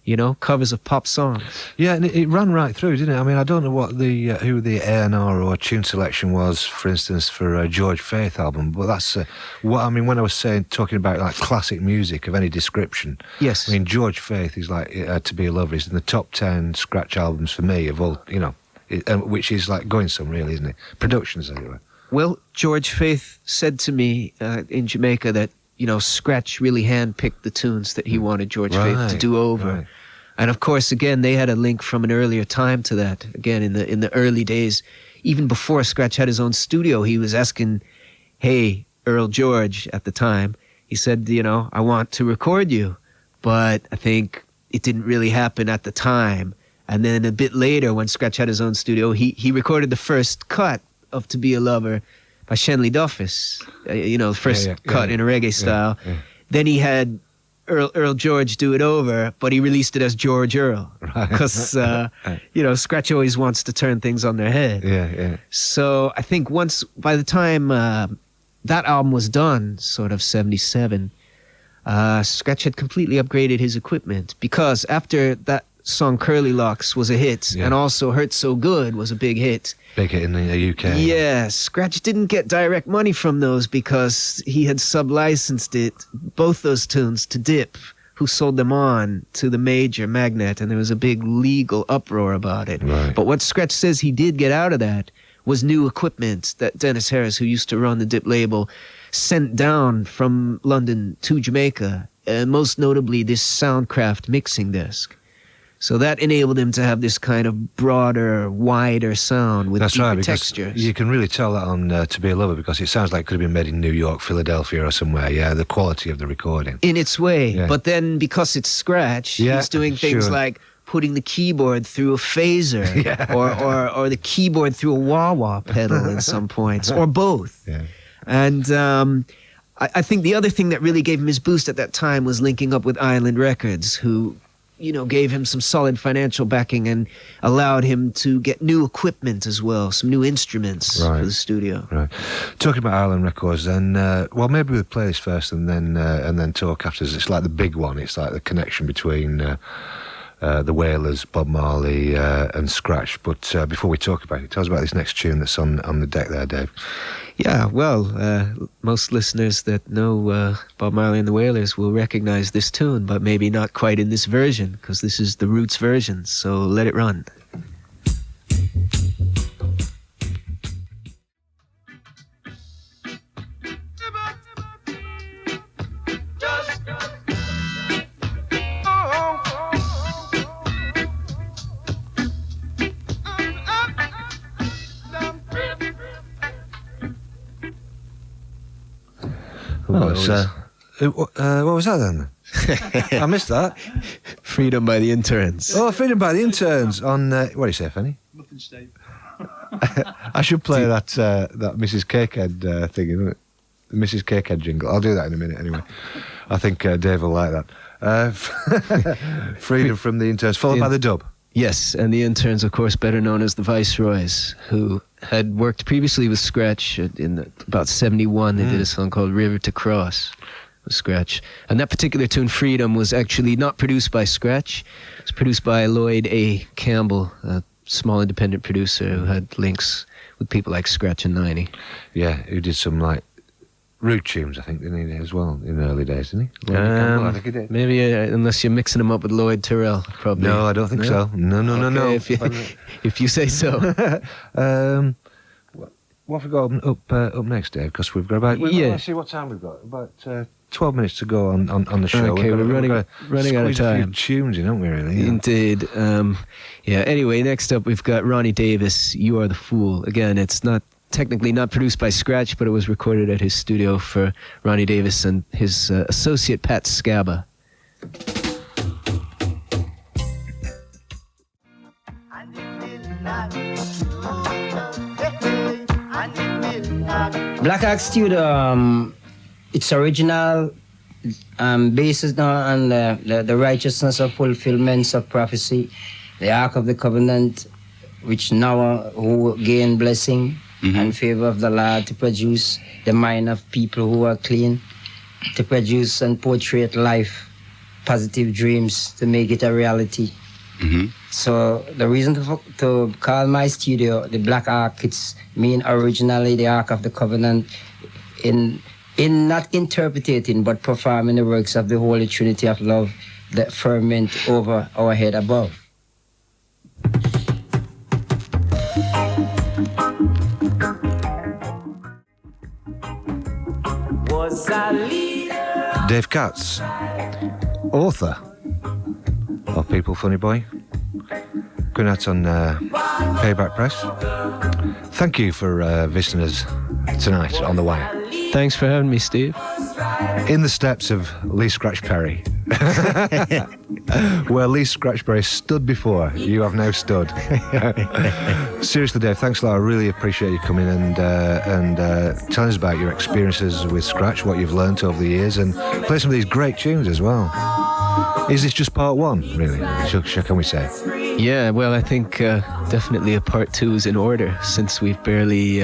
You know, covers of pop songs. Yeah, and it ran right through, didn't it? I mean, I don't know what who the A&R or tune selection was, for instance, for George Faith album, but that's what I mean when I was talking about like classic music of any description. Yes. I mean, George Faith is like To Be a Lover is in the top 10 Scratch albums for me of all, you know, which is like going some, really, isn't it? Productions anyway. Well, George Faith said to me in Jamaica that, you know, Scratch really handpicked the tunes that he wanted George Faith to do over. Right. And of course, again, they had a link from an earlier time to that. Again, in the early days, even before Scratch had his own studio, he was asking, hey, Earl George at the time, he said, you know, I want to record you, but I think it didn't really happen at the time. And then a bit later, when Scratch had his own studio, he recorded the first cut of To Be a Lover by Shenley Duffus, you know, the first cut in a reggae style. Then he had Earl George do it over, but he released it as George Earl. Because, you know, Scratch always wants to turn things on their head. So I think by the time that album was done, sort of 77, Scratch had completely upgraded his equipment, because after that song Curly Locks was a hit, and also Hurt So Good was a big hit. Big hit in the UK. Yeah, Scratch didn't get direct money from those because he had sub-licensed both those tunes to Dip, who sold them on to the major Magnet, and there was a big legal uproar about it. Right. But what Scratch says he did get out of that was new equipment that Dennis Harris, who used to run the Dip label, sent down from London to Jamaica, most notably this Soundcraft mixing desk. So that enabled him to have this kind of broader, wider sound with That's deeper right, because textures. you can really tell that on To Be a Lover, because it sounds like it could have been made in New York, Philadelphia or somewhere, yeah, the quality of the recording. In its way. Yeah. But then because it's Scratch, Yeah, he's doing things sure. like putting the keyboard through a phaser or the keyboard through a wah-wah pedal at some points, or both. Yeah. And I think the other thing that really gave him his boost at that time was linking up with Island Records, who, you know, gave him some solid financial backing and allowed him to get new equipment as well, some new instruments Right. for the studio. Right. Talking about Island Records, then, well, maybe we'll play this first and then talk after. It's like the big one. It's like the connection between the Wailers, Bob Marley, and Scratch. But before we talk about it, tell us about this next tune that's on the deck there, Dave. Yeah, well, most listeners that know Bob Marley and the Wailers will recognize this tune, but maybe not quite in this version, because this is the Roots version, so let it run. What was that then? I missed that. Freedom by the Interns. Oh, Freedom by the Interns on, what do you say, Fanny? Nothing, Steve. I should play that Mrs. Cakehead thing, isn't it? The Mrs. Cakehead jingle. I'll do that in a minute anyway. I think Dave will like that. Freedom from the Interns, followed by the dub. Yes, and the Interns, of course, better known as the Viceroys, who had worked previously with Scratch. In about 71, they did a song called River to Cross with Scratch. And that particular tune, Freedom, was actually not produced by Scratch. It was produced by Lloyd A. Campbell, a small independent producer who had links with people like Scratch and 90. Yeah, who did some, like, root tunes, I think, didn't he, as well, in the early days, didn't he? Lloyd Campbell, I think he did. Maybe, unless you're mixing them up with Lloyd Tyrrell, probably. No, I don't think so. No. Okay, if you say so. What have we got up next, Dave? Because we've got about... Let's see what time we've got. About 12 minutes to go on the show. Okay, we're running out of squeeze a few time. tunes in, aren't we, really? Yeah. Indeed. Anyway, next up we've got Ronnie Davis, You Are the Fool. Again, it's not technically not produced by Scratch, but it was recorded at his studio for Ronnie Davis and his associate Pat Scaba. Black Axe Studio, it's original, based on the righteousness of fulfillments of prophecy, the Ark of the Covenant, which now who gain blessing and favor of the Lord to produce the mind of people who are clean, to produce and portray life, positive dreams, to make it a reality. So the reason to call my studio the Black Ark, it's mean originally the Ark of the Covenant, in not interpreting but performing the works of the Holy Trinity of love that ferment over our head above. Dave Katz, author of People Funny Boy, going out on Payback Press. Thank you for visiting us tonight on The Wire. Thanks for having me, Steve. In the steps of Lee Scratch Perry. Where Lee Scratch Perry stood before, you have now stood. Seriously, Dave, thanks a lot. I really appreciate you coming and telling us about your experiences with Scratch, what you've learnt over the years, and play some of these great tunes as well. Is this just part one, really? Can we say? Yeah, well, I think definitely a part two is in order, since we've barely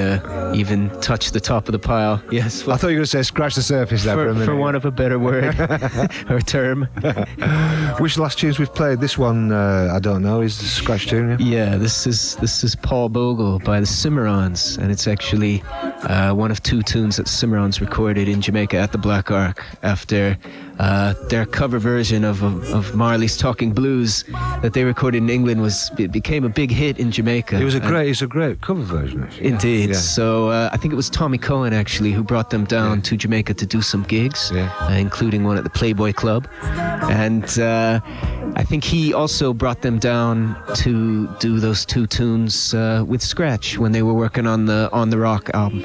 even touched the top of the pile. Yes. I thought you were going to say scratch the surface there for a minute. For want of a better word or term. Which last tunes we've played? This one, I don't know, is the Scratch tune, yeah? Yeah, this is Paul Bogle by the Cimarrons, and it's actually one of two tunes that Cimarrons recorded in Jamaica at the Black Ark after their cover version of Marley's Talking Blues that they recorded in England became a big hit in Jamaica. It's a great cover version, actually. Indeed. Yeah. So I think it was Tommy Cohen actually who brought them down to Jamaica to do some gigs, including one at the Playboy Club. And I think he also brought them down to do those two tunes with Scratch when they were working on the Rock album.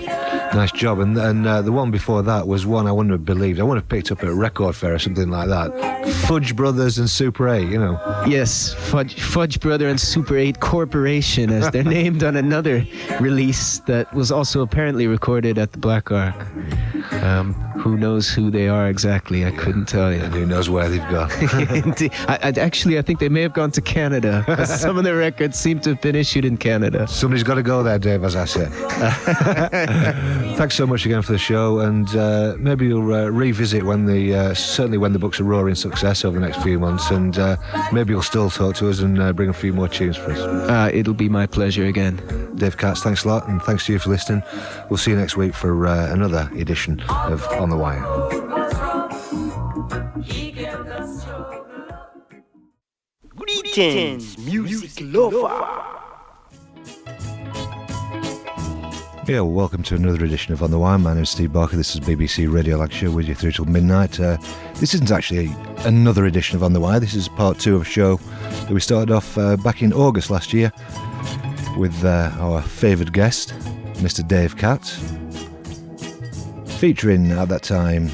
Nice job. And the one before that was one I wouldn't have believed. I wouldn't have picked up at a record fair or something like that. Fudge Brothers and Super 8, you know. Yes, Fudge Brother and Super 8 Corporation, as they're named on another release that was also apparently recorded at the Black Ark. Who knows who they are exactly? I couldn't tell you. And who knows where they've gone. Indeed. I think they may have gone to Canada. Some of the records seem to have been issued in Canada. Somebody's got to go there, Dave, as I said. Thanks so much again for the show, and maybe you'll revisit certainly when the books are roaring success over the next few months, and maybe you'll still talk to us and bring a few more tunes for us. It'll be my pleasure again. Dave Katz, thanks a lot, and thanks to you for listening. We'll see you next week for another edition of On the Wire. Greetings, music lover. Yeah, well, welcome to another edition of On the Wire. My name's Steve Barker. This is BBC Radio Lag Show with you through till midnight. This isn't actually another edition of On the Wire. This is part 2 of a show that we started off back in August last year with our favoured guest, Mr. Dave Katz, featuring at that time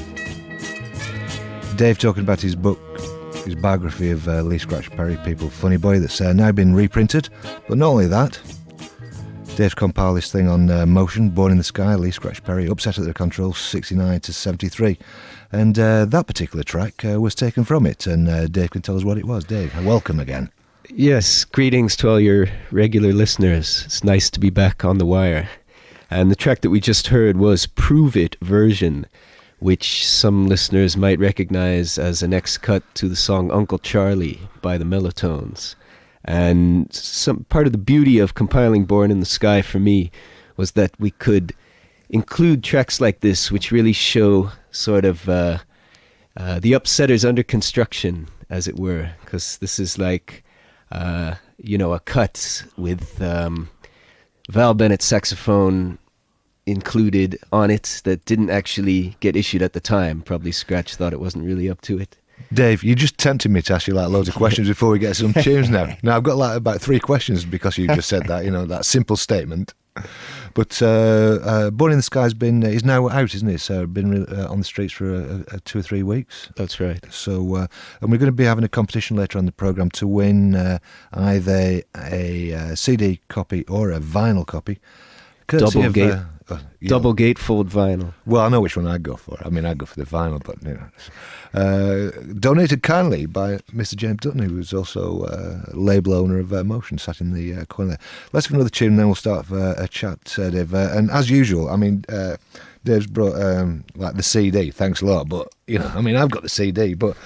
Dave talking about his book, his biography of Lee Scratch Perry, People Funny Boy, that's now been reprinted. But not only that, Dave's compiled this thing on Motion, Born in the Sky, Lee Scratch Perry, Upset at the Controls, 69 to 73. And that particular track was taken from it, and Dave can tell us what it was. Dave, welcome again. Yes, greetings to all your regular listeners. It's nice to be back on the wire. And the track that we just heard was Prove It Version, which some listeners might recognize as an ex-cut to the song Uncle Charlie by the Mellotones. And some part of the beauty of compiling Born in the Sky for me was that we could include tracks like this, which really show sort of the upsetters under construction, as it were, because this is like, a cut with Val Bennett's saxophone included on it that didn't actually get issued at the time. Probably Scratch thought it wasn't really up to it. Dave, you just tempted me to ask you loads of questions before we get some tunes now. Now, I've got about 3 questions because you just said that, that simple statement. But Born in the Sky is now out, isn't it? It's been on the streets for 2 or 3 weeks. That's right. So, and we're going to be having a competition later on the programme to win either a CD copy or a vinyl copy. Double gatefold vinyl. Well, I know which one I'd go for. I mean, I'd go for the vinyl, but donated kindly by Mr. James Dutton, who was also label owner of Motion, sat in the corner there. Let's have another tune, and then we'll start a chat, Dave. And as usual, I mean, Dave's brought the CD. Thanks a lot, but I've got the CD, but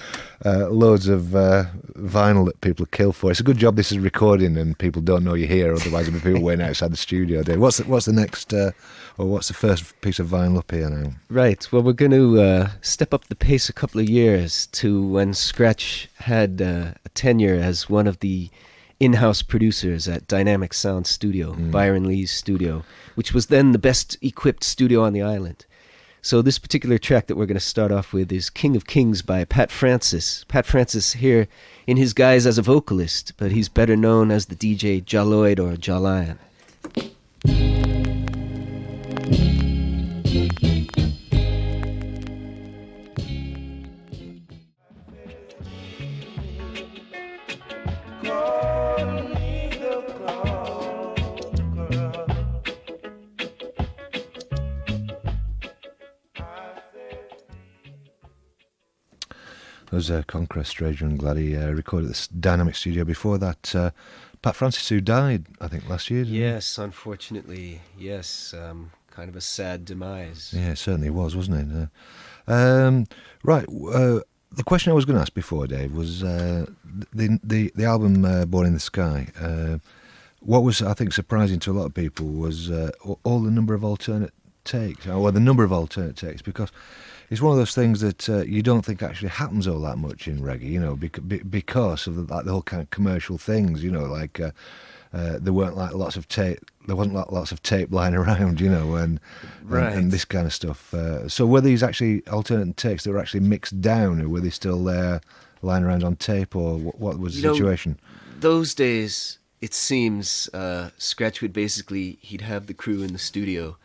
loads of vinyl that people kill for. It's a good job this is recording and people don't know you're here. Otherwise, there'll be people waiting outside the studio. Dave, what's the next, or what's the first piece of vinyl up here now? Right. Well, we're going to step up the pace a couple of years to when Scratch had a tenure as one of the in-house producers at Dynamic Sound Studio, Byron Lee's studio, which was then the best equipped studio on the island. So this particular track that we're going to start off with is King of Kings by Pat Francis. Pat Francis here in his guise as a vocalist, but he's better known as the DJ Ja Lloyd or Ja Lion. It was Conquest, Stranger and Gladdy recorded at this Dynamic Studio. Before that, Pat Francis, who died, I think, last year. Yes, unfortunately, yes. Kind of a sad demise. Yeah, it certainly was, wasn't it? Right, the question I was going to ask before, Dave, was the album Born in the Sky. What was, I think, surprising to a lot of people was all the number of alternate takes, or the number of alternate takes, because it's one of those things that you don't think actually happens all that much in reggae, because of the whole kind of commercial things, there weren't like lots of tape. There wasn't like lots of tape lying around, and this kind of stuff. So were these actually alternate takes that were actually mixed down, or were they still there lying around on tape, or what was the situation? Those days, it seems Scratch would he'd have the crew in the studio,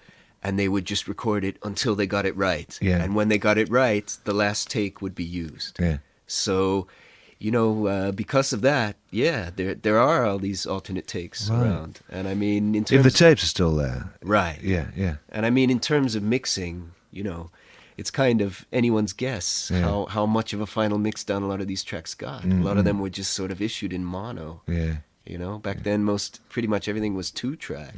and they would just record it until they got it right. Yeah. And when they got it right, the last take would be used. Yeah. So, because of that, there are all these alternate takes around. And I mean, in terms if the tapes are still there. Right. Yeah. And I mean, in terms of mixing, it's kind of anyone's guess how much of a final mix down a lot of these tracks got. A lot of them were just sort of issued in mono. Yeah. Back then, pretty much everything was 2-track.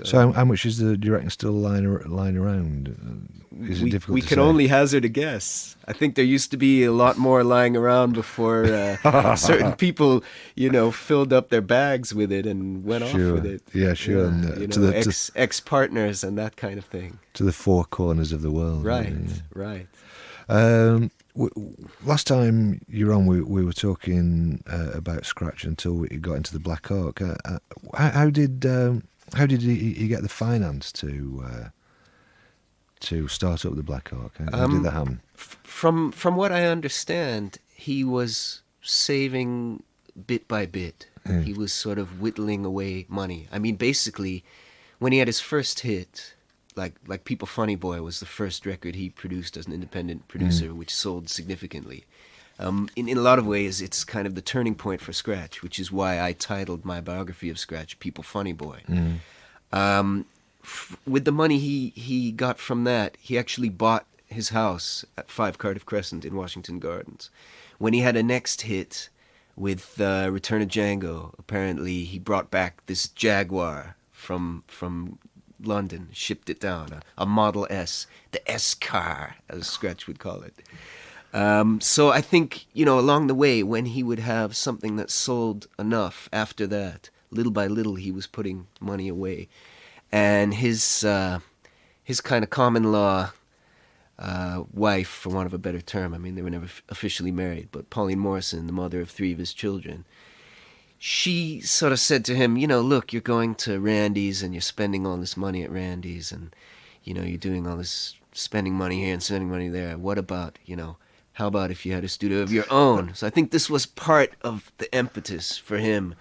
So how much is do you reckon still lying around? Is it difficult we to can say? only hazard a guess. I think there used to be a lot more lying around before certain people, filled up their bags with it and went off with it. Yeah, sure. Yeah, And, ex-partners and that kind of thing. to the four corners of the world. Right, yeah. right. Last time you were on, we were talking about Scratch until we got into the Black Hawk. How did he get the finance to start up the Black Hawk? How did that happen? From what I understand, he was saving bit by bit. He was sort of whittling away money. I mean, basically, when he had his first hit, like People Funny Boy was the first record he produced as an independent producer, which sold significantly. In a lot of ways, it's kind of the turning point for Scratch, which is why I titled my biography of Scratch People Funny Boy. With the money he got from that, he actually bought his house at 5 Cardiff Crescent in Washington Gardens. When he had a next hit with Return of Django, apparently he brought back this Jaguar from London, shipped it down, a Model S, the S car, as Scratch would call it. So I think, along the way, when he would have something that sold enough after that, little by little he was putting money away. And his kind of common law wife, for want of a better term, I mean, they were never officially married, but Pauline Morrison, the mother of 3 of his children, she sort of said to him, look, you're going to Randy's and you're spending all this money at Randy's and, you're doing all this spending money here and spending money there. What about, how about if you had a studio of your own? So I think this was part of the impetus for him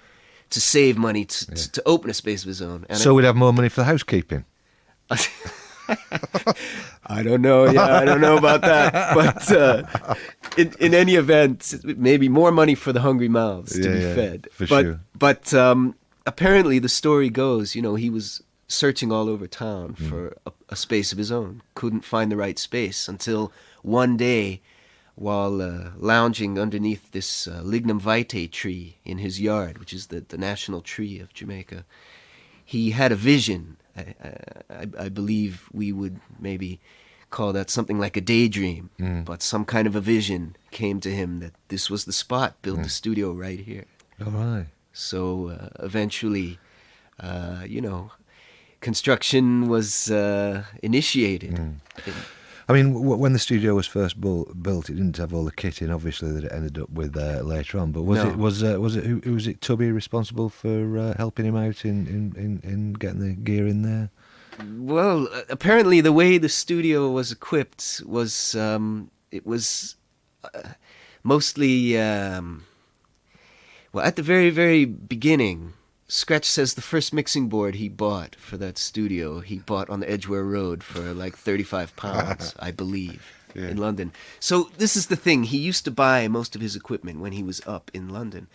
to save money, to open a space of his own. And So we'd have more money for housekeeping. I don't know. Yeah, I don't know about that. But in any event, maybe more money for the hungry mouths to be fed. For sure. But apparently the story goes, he was searching all over town for a space of his own. Couldn't find the right space until one day, while lounging underneath this lignum vitae tree in his yard, which is the national tree of Jamaica, he had a vision. I believe we would maybe call that something like a daydream, but some kind of a vision came to him that this was the spot, build the studio right here. All right. So eventually, construction was initiated. I mean, when the studio was first built, it didn't have all the kit in, obviously, that it ended up with later on. But was it Tubby responsible for helping him out in getting the gear in there? Well, apparently the way the studio was equipped was it was mostly at the very, very beginning. Scratch says the first mixing board he bought for that studio, he bought on the Edgware Road for like £35, I believe, in London. So this is the thing. He used to buy most of his equipment when he was up in London.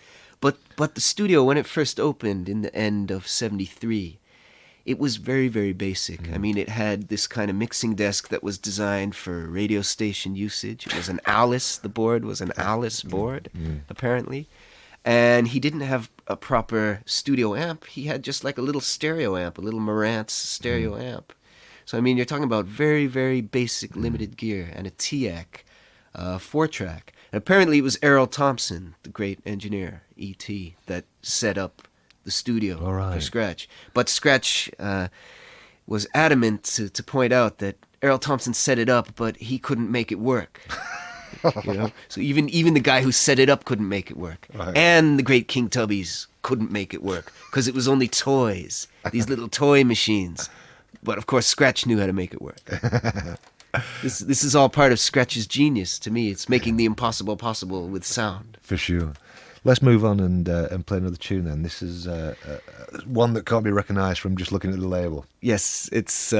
But the studio, when it first opened in the end of 1973, it was very, very basic. I mean, it had this kind of mixing desk that was designed for radio station usage. It was an Alice. The board was an Alice board, apparently. And he didn't have a proper studio amp. He had just like a little stereo amp, a little Marantz stereo amp. So, I mean, you're talking about very, very basic limited gear and a TEAC 4-track. And apparently it was Errol Thompson, the great engineer, E.T., that set up the studio for Scratch. But Scratch was adamant to point out that Errol Thompson set it up, but he couldn't make it work. So even the guy who set it up couldn't make it work, and the great King Tubbies couldn't make it work because it was only toys, these little toy machines. But of course, Scratch knew how to make it work. This is all part of Scratch's genius to me. It's making the impossible possible with sound. For sure. Let's move on and play another tune then. This is one that can't be recognised from just looking at the label. Yes, it's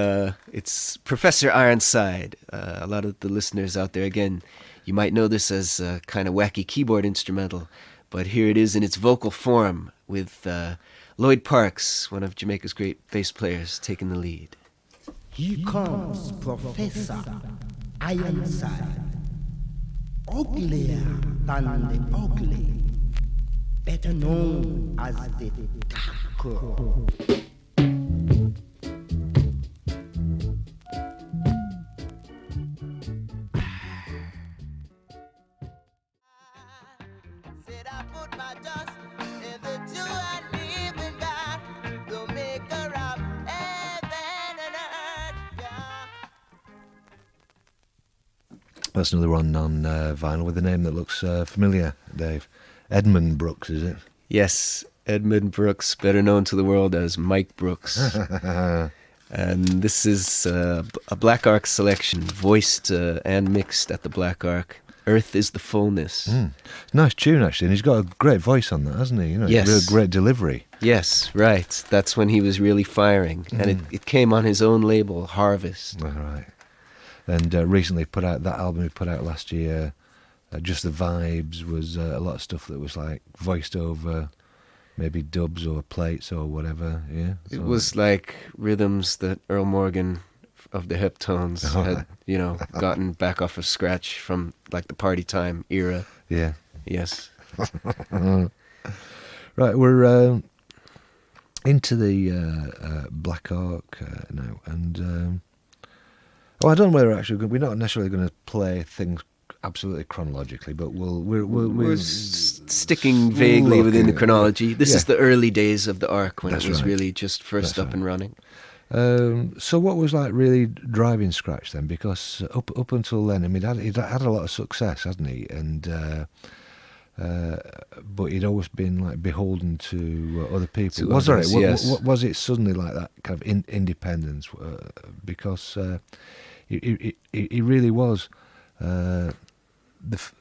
Professor Ironside. A lot of the listeners out there, again, you might know this as a kind of wacky keyboard instrumental, but here it is in its vocal form with Lloyd Parks, one of Jamaica's great bass players, taking the lead. Here comes Professor Ironside, uglier than the ugly, better known as the Taco. Said I put my dust in the two and leave it back to make her up heaven and earth. Yeah. That's another one on vinyl with a name that looks familiar, Dave. Edmund Brooks, is it? Yes, Edmund Brooks, better known to the world as Mike Brooks. And this is a Black Ark selection, voiced and mixed at the Black Ark. Earth is the fullness. Nice tune, actually, and he's got a great voice on that, hasn't he? You know, Yes. Real great delivery. Yes, right. That's when he was really firing. And it came on his own label, Harvest. All right. And recently put out that album he put out last year, Just the Vibes, was a lot of stuff that was like voiced over maybe dubs or plates or whatever, yeah? It was like rhythms that Earl Morgan of the Heptones had, gotten back off of Scratch from like the Party Time era. Yeah. Yes. Right, we're into the Black Ark now, and I don't know whether we're not necessarily going to play things absolutely chronologically, but we're sticking vaguely within the chronology. This is the early days of the Ark when That's it was right. really just first That's up and running. So what was like really driving Scratch then? Because up until then, I mean, he'd had a lot of success, hasn't he? And but he'd always been like beholden to other people. To Was others, it? yes. Was it suddenly like that kind of independence? Because he really was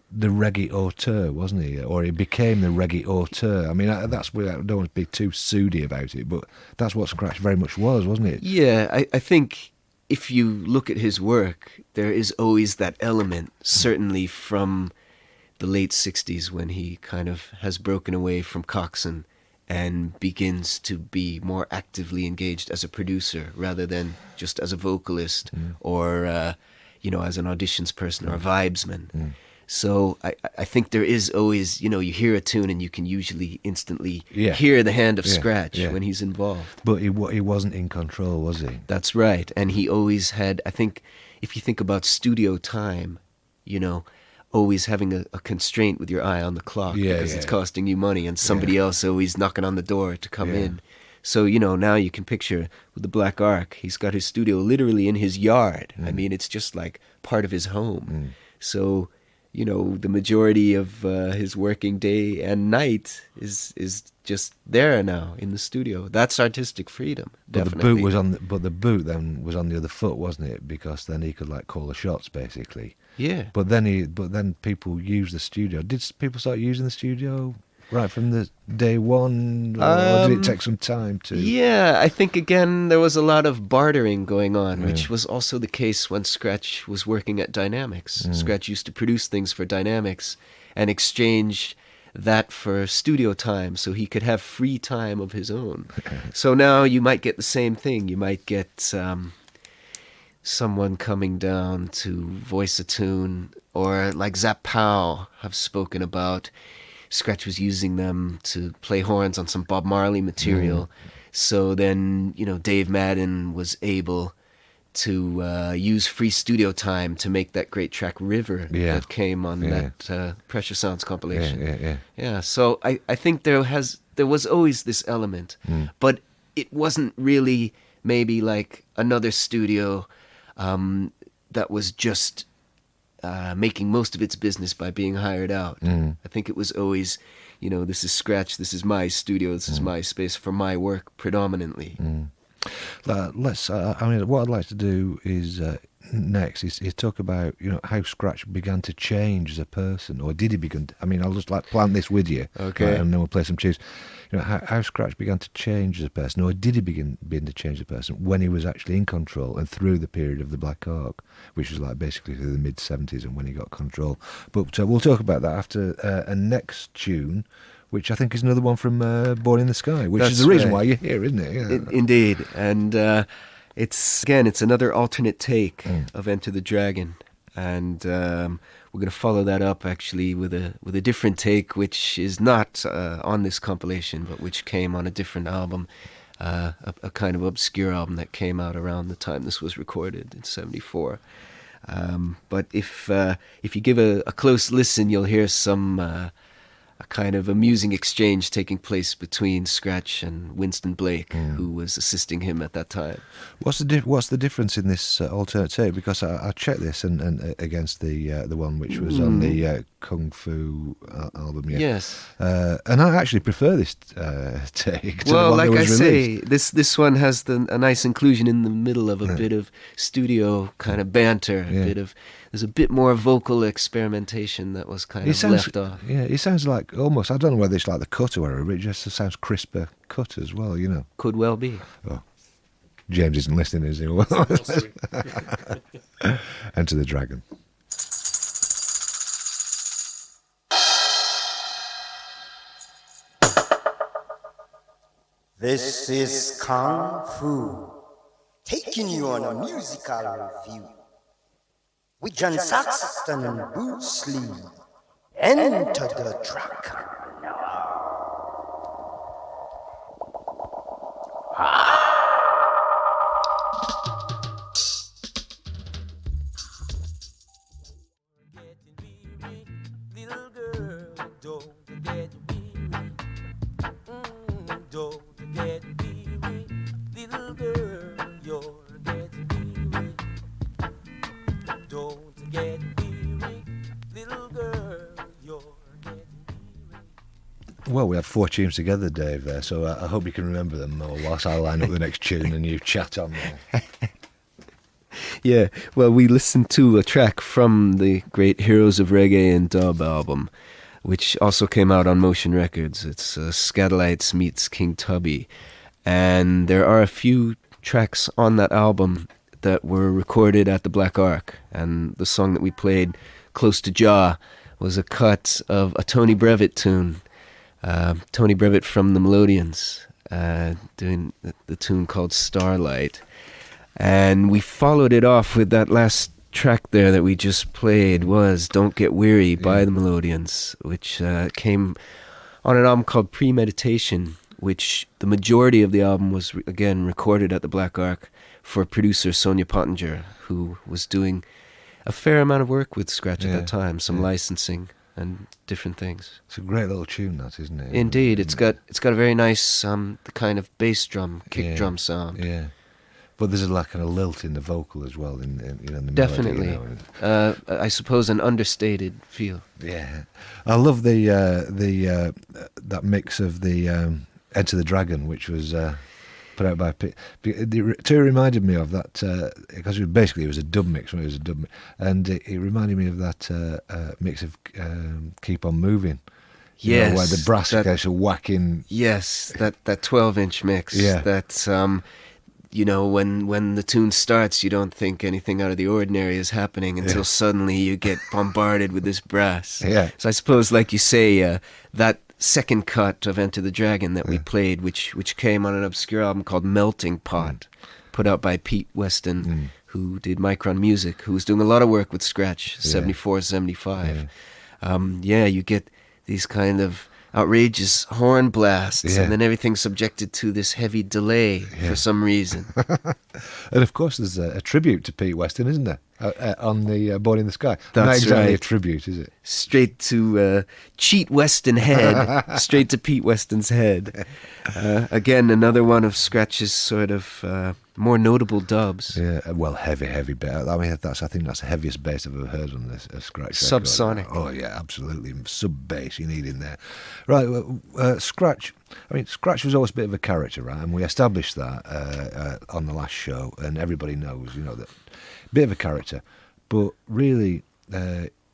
the reggae auteur, wasn't he? Or he became the reggae auteur. I mean, that's where I don't want to be too soody about it, but that's what Scratch very much was, wasn't it? Yeah, I think if you look at his work, there is always that element, certainly from the late 60s when he kind of has broken away from Coxsone and begins to be more actively engaged as a producer rather than just as a vocalist or, as an auditions person or a vibesman. So I think there is always, you hear a tune and you can usually instantly hear the hand of Scratch when he's involved. But he wasn't in control, was he? That's right. And he always had, I think, if you think about studio time, always having a constraint with your eye on the clock because it's costing you money and somebody else always knocking on the door to come in. So, now you can picture with the Black Ark, he's got his studio literally in his yard. I mean, it's just like part of his home. So, the majority of his working day and night is just there now in the studio. That's artistic freedom, definitely. But the boot then was on the other foot, wasn't it? Because then he could like call the shots, basically. Yeah. But then people used the studio. Did people start using the studio right from the day one, or did it take some time to? Yeah, I think again there was a lot of bartering going on, which was also the case when Scratch was working at Dynamics. Scratch used to produce things for Dynamics and exchange that for studio time so he could have free time of his own. So now you might get the same thing. You might get someone coming down to voice a tune, or like Zap Powell have spoken about. Scratch was using them to play horns on some Bob Marley material. So then, Dave Madden was able to use free studio time to make that great track River that came on that Pressure Sounds compilation. Yeah, so I think there was always this element, but it wasn't really maybe like another studio that was just making most of its business by being hired out. I think it was always, this is Scratch, this is my studio, this is my space for my work predominantly. What I'd like to do is next is talk about, you know, how Scratch began to change as a person, or did he begin? I mean, I'll just like plant this with you, Okay. right, and then we'll play some tunes. You know, how Scratch began to change as a person, or did he begin to change as a person when he was actually in control and through the period of the Black Ark, which was like basically through the mid-70s and when he got control. But we'll talk about that after a next tune, which I think is another one from Born in the Sky, which is That's the reason right. why you're here, isn't it? Yeah. Indeed, and it's another alternate take of Enter the Dragon, and we're going to follow that up actually with a different take, which is not on this compilation, but which came on a different album, a kind of obscure album that came out around the time this was recorded in '74. But if you give a close listen, you'll hear some. A kind of amusing exchange taking place between Scratch and Winston Blake, who was assisting him at that time. What's the difference in this alternate tape? Because I checked this and against the one which was on the Kung Fu album. Yeah. Yes. And I actually prefer this take. To Well, the one like that I was say, released. this one has a nice inclusion in the middle of a bit of studio kind of banter, there's a bit more vocal experimentation that was kind of left off. Yeah, it sounds like almost, I don't know whether it's like the cut or whatever, but it just sounds crisper cut as well, you know. Could well be. Oh, James isn't listening, is he? Enter the Dragon. This is Kung Fu, taking you on a musical review. With John Saxon and Bruce Lee, Enter the Dragon. Little girl, don't get weary. Don't get weary. Little girl, you're getting weary. Don't get weary. Little girl, you're getting weary. Well, we had 4 tunes together, Dave, there, so I hope you can remember them, or whilst I line up the next tune and you chat on there. Yeah, well, we listened to a track from the great Heroes of Reggae and Dub album, which also came out on Motion Records. It's Scatolites meets King Tubby. And there are a few tracks on that album that were recorded at the Black Ark. And the song that we played, Close to Jah, was a cut of a Tony Brevitt tune. Tony Brevitt from the Melodians, doing the tune called Starlight. And we followed it off with that last track there that we just played was Don't Get Weary by the Melodians, which came on an album called Premeditation, which the majority of the album was, again, recorded at the Black Ark for producer Sonia Pottinger, who was doing a fair amount of work with Scratch at that time, some licensing and different things. It's a great little tune, that, isn't it? Indeed, it's got a very nice the kind of bass drum, kick drum sound. Yeah. But there's like a lilt in the vocal as well, in the Definitely. melody. You know. I suppose an understated feel. Yeah, I love the that mix of the Enter the Dragon, which was put out by Pete. It too reminded me of that because it was a dub mix. It was a dub, and it reminded me of that mix of Keep On Moving. Yes, where the brass goes whacking. Yes, that 12-inch mix. Yeah. That when the tune starts, you don't think anything out of the ordinary is happening until suddenly you get bombarded with this brass. Yeah. So I suppose, like you say, that second cut of Enter the Dragon that we played, which came on an obscure album called Melting Pot, put out by Pete Weston, who did Micron Music, who was doing a lot of work with Scratch, 74, 75. You get these kind of outrageous horn blasts, and then everything's subjected to this heavy delay for some reason. And of course, there's a tribute to Pete Weston, isn't there? On the Born in the Sky. That's Not exactly right. a tribute, is it? Straight to Cheat Weston head, straight to Pete Weston's head. Again, another one of Scratch's sort of more notable dubs. Yeah, well, heavy bass. I mean, I think that's the heaviest bass I've ever heard on this Scratch record. Subsonic. Oh yeah, absolutely. Sub bass you need in there. Right, Scratch. I mean, Scratch was always a bit of a character, right? And we established that on the last show, and everybody knows, you know, that bit of a character. But really,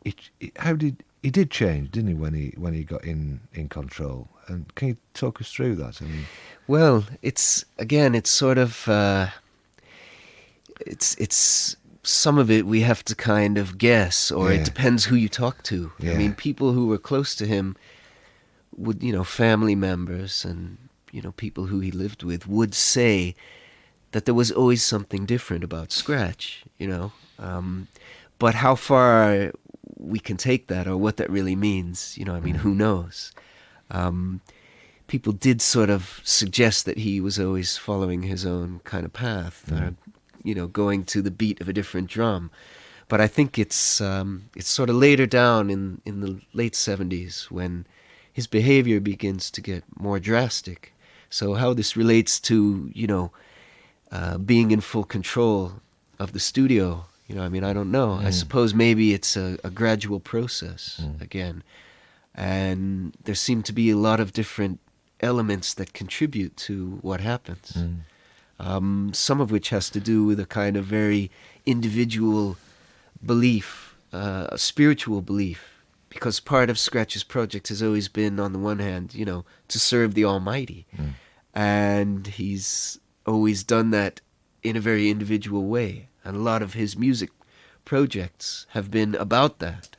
he did change, didn't he, when he got in control? And can you talk us through that? I mean, well, it's sort of it's some of it we have to kind of guess, or it depends who you talk to. Yeah. I mean, people who were close to him would, you know, family members and, you know, people who he lived with would say that there was always something different about Scratch, you know. But how far we can take that, or what that really means, you know, I mean, who knows? People did sort of suggest that he was always following his own kind of path, you know, going to the beat of a different drum. But I think it's sort of later down in the late 70s when his behavior begins to get more drastic. So how this relates to, you know, being in full control of the studio, you know, I mean, I don't know. I suppose maybe it's a gradual process again. And there seem to be a lot of different elements that contribute to what happens. Some of which has to do with a kind of very individual belief, a spiritual belief, because part of Scratch's project has always been, on the one hand, you know, to serve the Almighty. And he's always done that in a very individual way. And a lot of his music projects have been about that.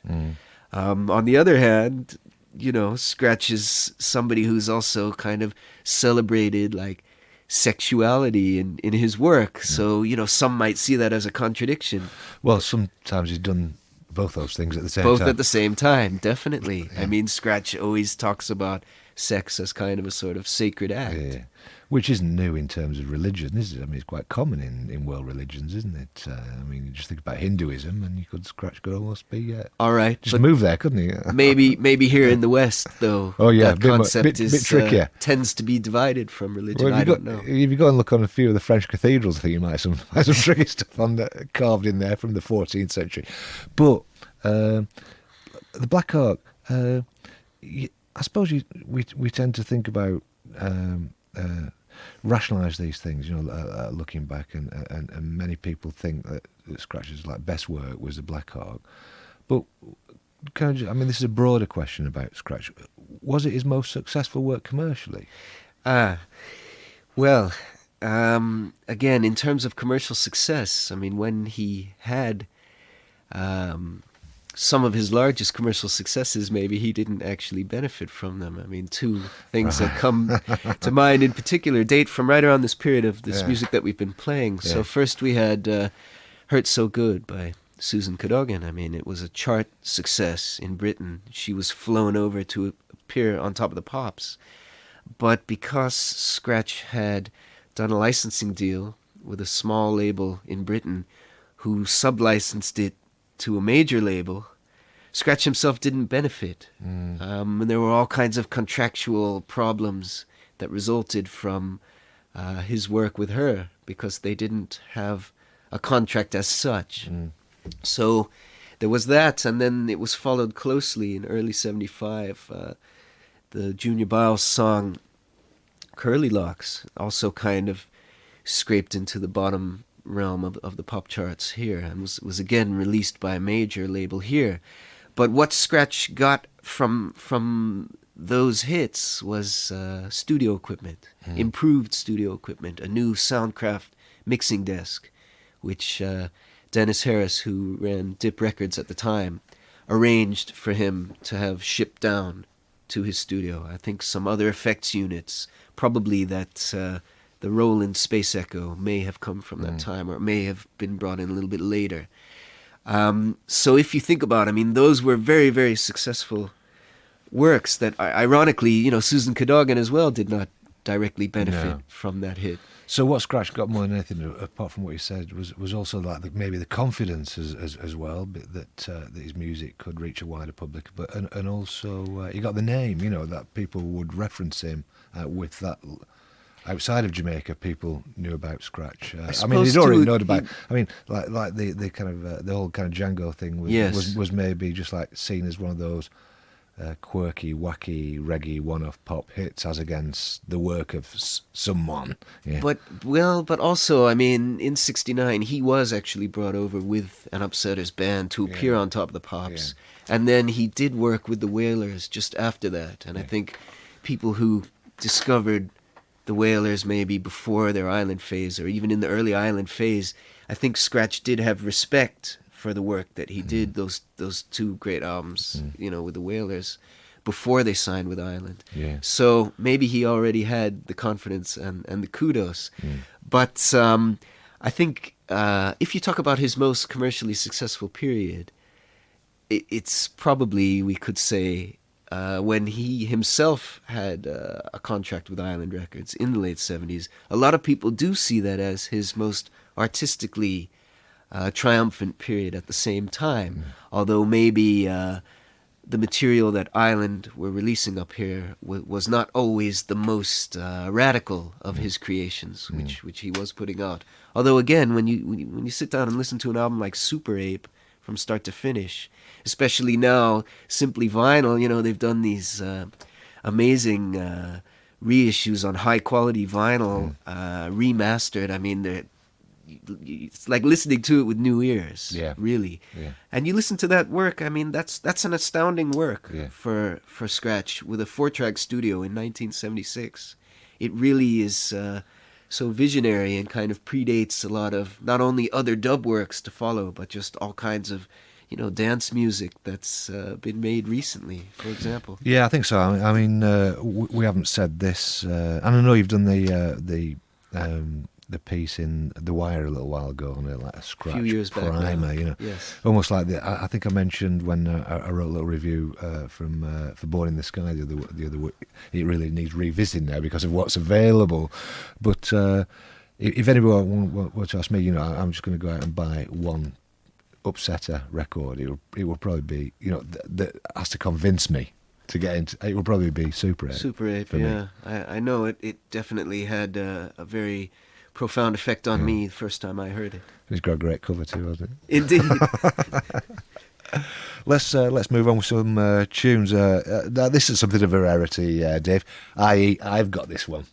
On the other hand, you know, Scratch is somebody who's also kind of celebrated, like, sexuality in his work. So, you know, some might see that as a contradiction. well, sometimes he's done both those things at the same time. Both at the same time, definitely. I mean, Scratch always talks about sex as kind of a sort of sacred act. Yeah. Which isn't new in terms of religion, is it? I mean, it's quite common in world religions, isn't it? I mean, you just think about Hinduism, and Scratch could almost be all right, just move there, couldn't he? maybe here in the West, though. Oh yeah, that concept bit trickier. Tends to be divided from religion. Well, I don't know. If you go and look on a few of the French cathedrals, I think you might have some tricky stuff carved in there from the 14th century. But the Black Ark, I suppose we tend to think about. Rationalise these things, you know, looking back, and many people think that Scratch's like best work was the Black Ark. But I mean, this is a broader question about Scratch. Was it his most successful work commercially? Well, again, in terms of commercial success, I mean, when he had some of his largest commercial successes, maybe he didn't actually benefit from them. I mean, two things that come to mind in particular date from right around this period of this music that we've been playing. So first we had Hurt So Good by Susan Cadogan. I mean, it was a chart success in Britain. She was flown over to appear on Top of the Pops. But because Scratch had done a licensing deal with a small label in Britain who sub-licensed it to a major label, Scratch himself didn't benefit. And there were all kinds of contractual problems that resulted from his work with her, because they didn't have a contract as such. So there was that, and then it was followed closely in early 75. The Junior Biles song Curly Locks also kind of scraped into the bottom realm of the pop charts here, and was again released by a major label here. But what Scratch got from those hits was studio equipment, improved studio equipment, a new Soundcraft mixing desk, which Dennis Harris, who ran Dip Records at the time, arranged for him to have shipped down to his studio. I think some other effects units, probably that the Roland Space Echo may have come from that time, or it may have been brought in a little bit later. So if you think about it, I mean, those were very, very successful works that, ironically, you know, Susan Cadogan as well did not directly benefit from that hit. So what Scratch got more than anything, apart from what you said, was also like maybe the confidence as well, that his music could reach a wider public, but and also he got the name, you know, that people would reference him with that. Outside of Jamaica, people knew about Scratch. I mean, they'd already known about. I mean, like the kind of the whole kind of Django thing was maybe just like seen as one of those quirky, wacky, reggae one-off pop hits as against the work of someone. Yeah. But also, I mean, in '69 he was actually brought over with an Upsetters band to appear on Top of the Pops, and then he did work with the Wailers just after that. And I think people who discovered the Wailers maybe before their Island phase, or even in the early Island phase, I think Scratch did have respect for the work that he did, those two great albums, you know, with the Wailers, before they signed with Island. Yeah. So maybe he already had the confidence and the kudos. But I think if you talk about his most commercially successful period, it's probably, we could say, when he himself had a contract with Island Records in the late 70s. A lot of people do see that as his most artistically triumphant period at the same time, although maybe the material that Island were releasing up here was not always the most radical of his creations, which he was putting out. Although again, when you sit down and listen to an album like Super Ape from start to finish, especially now, Simply Vinyl, you know, they've done these amazing reissues on high quality vinyl, remastered. I mean, it's like listening to it with new ears, really. Yeah. And you listen to that work, I mean, that's an astounding work for Scratch with a 4-track studio in 1976. It really is so visionary and kind of predates a lot of not only other dub works to follow, but just all kinds of, you know, dance music that's been made recently, for example. Yeah, I think so. I mean, we haven't said this, and I know you've done the piece in The Wire a little while ago on like a Scratch few years primer, back, you know, yes. Almost like I think I mentioned when I wrote a little review for Born in the Sky the other week. It really needs revisiting now because of what's available. But if anyone were to ask me, you know, I'm just going to go out and buy one Upsetter record. It will probably be, you know, that has to convince me to get into. It will probably be Super Ape. Super Ape, yeah. I know it definitely had a very profound effect on me the first time I heard it. It's got a great cover too, hasn't it? Indeed. Let's move on with some tunes. Now this is something of a rarity, Dave. I've got this one.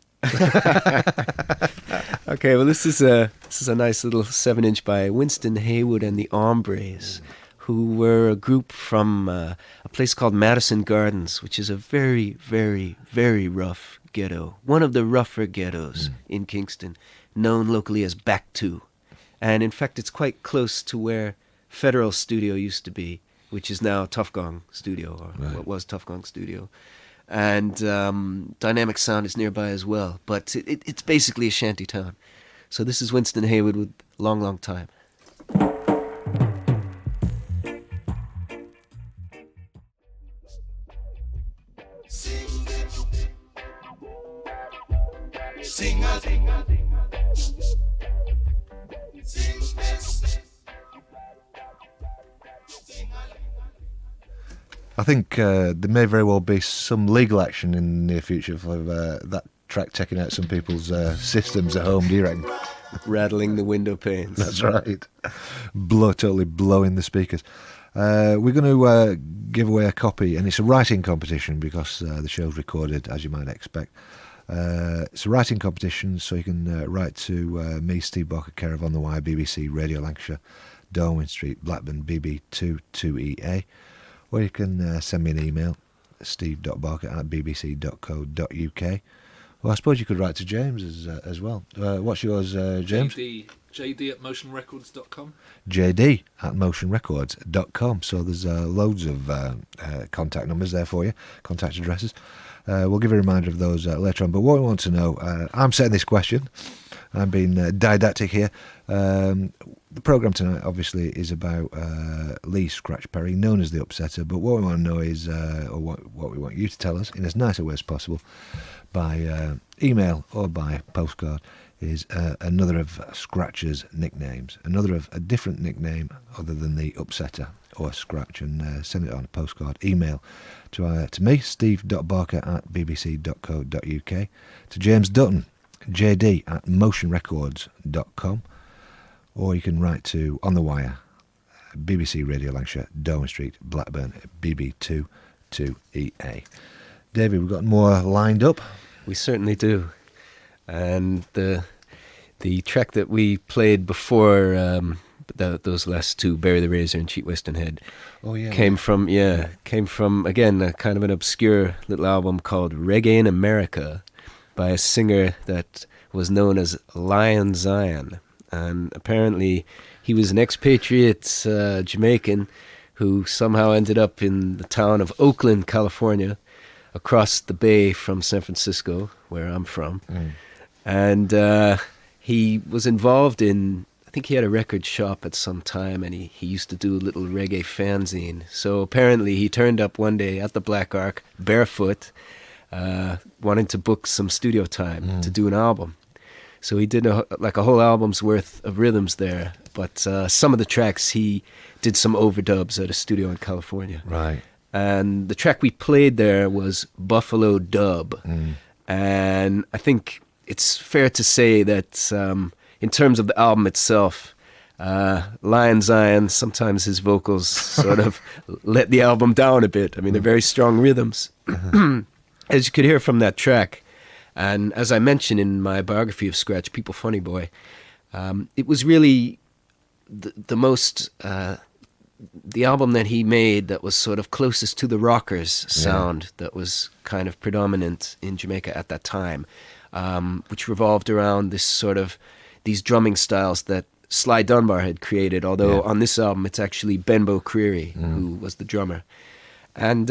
Okay, well this is a nice little 7-inch by Winston Haywood and the Hombres, who were a group from a place called Madison Gardens, which is a very, very, very rough ghetto. One of the rougher ghettos in Kingston, known locally as Back 2. And in fact, it's quite close to where Federal Studio used to be, which is now Tough Gong Studio, or what was Tough Gong Studio. And Dynamic Sound is nearby as well. But it's basically a shanty town. So this is Winston Haywood with Long, Long Time. I think there may very well be some legal action in the near future for that track taking out some people's systems at home, do you reckon? Rattling the window panes. That's right. Totally blowing the speakers. We're going to give away a copy, and it's a writing competition because the show's recorded, as you might expect. It's a writing competition, so you can write to me, Steve Barker, care of On The Wire, BBC, Radio Lancashire, Darwin Street, Blackburn, BB2 2EA. Or you can send me an email, steve.barker@bbc.co.uk. Well, I suppose you could write to James as well. What's yours, James? JD@motionrecords.com. JD@motionrecords.com. So there's loads of contact numbers there for you, contact addresses. We'll give a reminder of those later on. But what we want to know, I'm setting this question. I'm being didactic here. The programme tonight obviously is about Lee Scratch Perry, known as the Upsetter, but what we want to know is, or what we want you to tell us in as nice a way as possible, by email or by postcard, is another of Scratch's nicknames, another of a different nickname other than the Upsetter or Scratch, and send it on a postcard. Email to me, steve.barker@bbc.co.uk, to James Dutton, jd@motionrecords.com, or you can write to On The Wire, BBC Radio Lancashire, Darwin Street, Blackburn, BB2 2EA. David, we've got more lined up. We certainly do. And the track that we played before those last two, Bury the Razor and Cheat Western Head, came from again a kind of an obscure little album called Reggae in America by a singer that was known as Lion Zion. And apparently he was an expatriate Jamaican who somehow ended up in the town of Oakland, California, across the bay from San Francisco, where I'm from. And he was involved in, I think he had a record shop at some time, and he used to do a little reggae fanzine. So apparently he turned up one day at the Black Ark, barefoot, wanting to book some studio time to do an album. So he did a whole album's worth of rhythms there, but some of the tracks he did some overdubs at a studio in California. Right. And the track we played there was Buffalo Dub. And I think it's fair to say that in terms of the album itself, Lion Zion, sometimes his vocals sort of let the album down a bit. I mean, they're very strong rhythms, as you could hear from that track. And as I mentioned in my biography of Scratch, People Funny Boy, it was really the most... the album that he made that was sort of closest to the rockers sound that was kind of predominant in Jamaica at that time, which revolved around this sort of these drumming styles that Sly Dunbar had created, although on this album it's actually Benbow Creary who was the drummer. And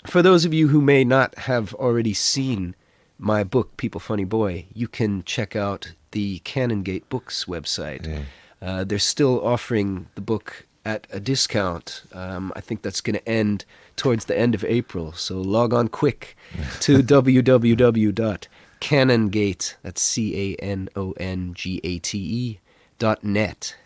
for those of you who may not have already seen my book, People Funny Boy, you can check out the Canongate Books website. They're still offering the book at a discount. I think that's going to end towards the end of April. So log on quick to www.canongate, that's CANONGATE.net,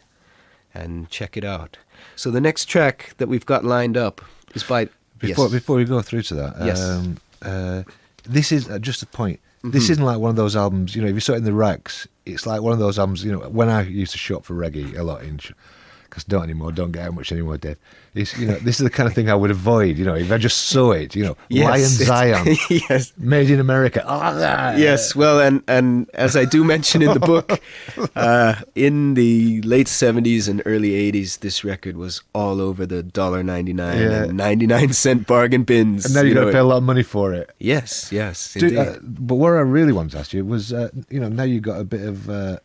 and check it out. So the next track that we've got lined up is by... Before we go through to that, this is just a point. This isn't like one of those albums, if you saw it in the racks, it's like one of those albums, when I used to shop for reggae a lot because don't anymore, don't get out much anymore, Dave. It's, this is the kind of thing I would avoid, if I just saw it, Lion Zion, made in America. Yes, well, and as I do mention in the book, in the late 70s and early 80s, this record was all over the $1.99 and 99-cent bargain bins. And now you've got to pay a lot of money for it. Yes, indeed. But what I really wanted to ask you was, now you've got a bit of a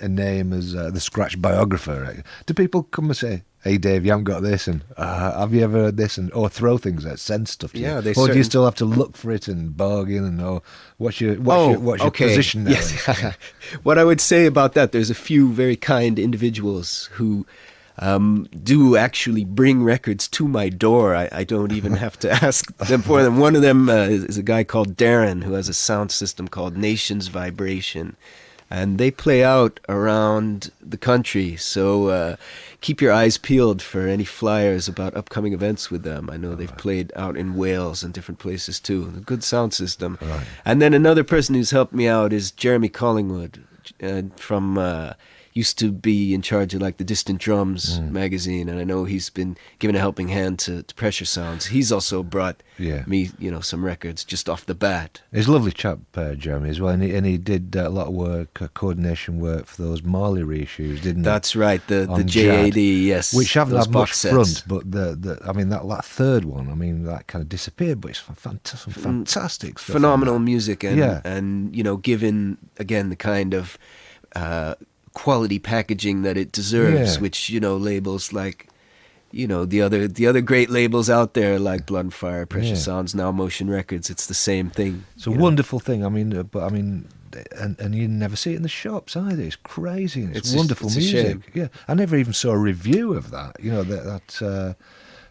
name as the Scratch biographer. Right? Do people come and say, "Hey Dave, you haven't got this," and have you ever heard this, or throw things at, send stuff to you? Or do you still have to look for it and bargain and know what's your position now? Yes. What I would say about that, there's a few very kind individuals who do actually bring records to my door. I don't even have to ask them for them. One of them is a guy called Darren, who has a sound system called Nations Vibration. And they play out around the country, so keep your eyes peeled for any flyers about upcoming events with them. I know they've played out in Wales and different places too. A good sound system. Right. And then another person who's helped me out is Jeremy Collingwood from... used to be in charge of the Distant Drums magazine, and I know he's been giving a helping hand to Pressure Sounds. He's also brought me, some records just off the bat. He's a lovely chap, Jeremy, as well, and he did a lot of work, coordination work for those Marley reissues, didn't he? That's right, the JAD, yes. Which haven't had much front, but that third one, that kind of disappeared, but it's fantastic stuff. Phenomenal music, and given, again, the kind of... quality packaging that it deserves, which labels like the other great labels out there like Blood and Fire, Precious Sounds, Now Motion Records, it's the same thing. It's a wonderful thing. And you never see it in the shops either. It's crazy. It's wonderful music. Yeah, I never even saw a review of that.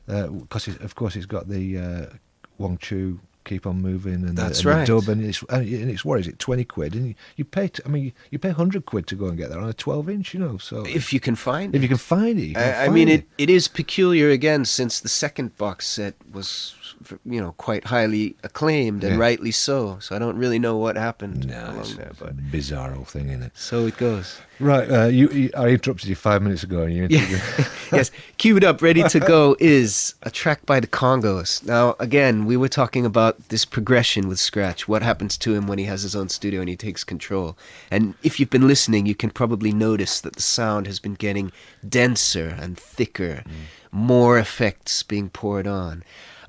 Because of course it's got the Wong Chu Keep On Moving, and that's the right. dub, and it's what is it, £20, and you pay you pay £100 to go and get that on a 12-inch, So if you can find it, it is peculiar again, since the second box set was quite highly acclaimed, and rightly so. So I don't really know what happened along there, but bizarre thing, isn't it? So it goes. Right, I interrupted you 5 minutes ago, and you Yes, Queued Up, Ready to Go is a track by the Congos. Now, again, we were talking about this progression with Scratch, what happens to him when he has his own studio and he takes control. And if you've been listening, you can probably notice that the sound has been getting denser and thicker, more effects being poured on.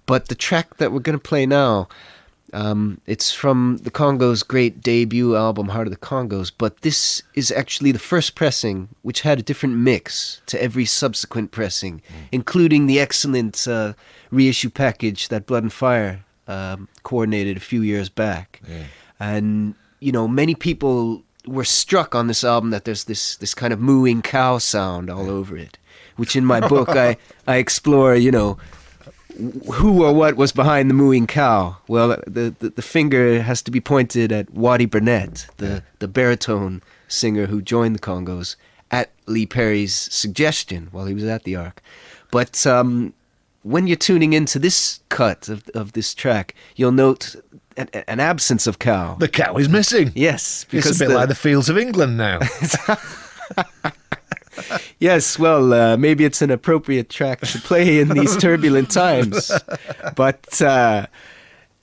But the track that we're going to play now, it's from the Congos' great debut album, Heart of the Congos, but this is actually the first pressing, which had a different mix to every subsequent pressing, including the excellent reissue package that Blood and Fire coordinated a few years back. Yeah. And, you know, many people were struck on this album that there's this kind of mooing cow sound all over it, which in my book I explore, you know, who or what was behind the mooing cow? Well, the finger has to be pointed at Waddy Burnett, the baritone singer who joined the Congos at Lee Perry's suggestion while he was at the Ark. But when you're tuning into this cut of this track, you'll note an absence of cow. The cow is missing. Yes. Because it's a bit like the fields of England now. Yes, well, maybe it's an appropriate track to play in these turbulent times. But,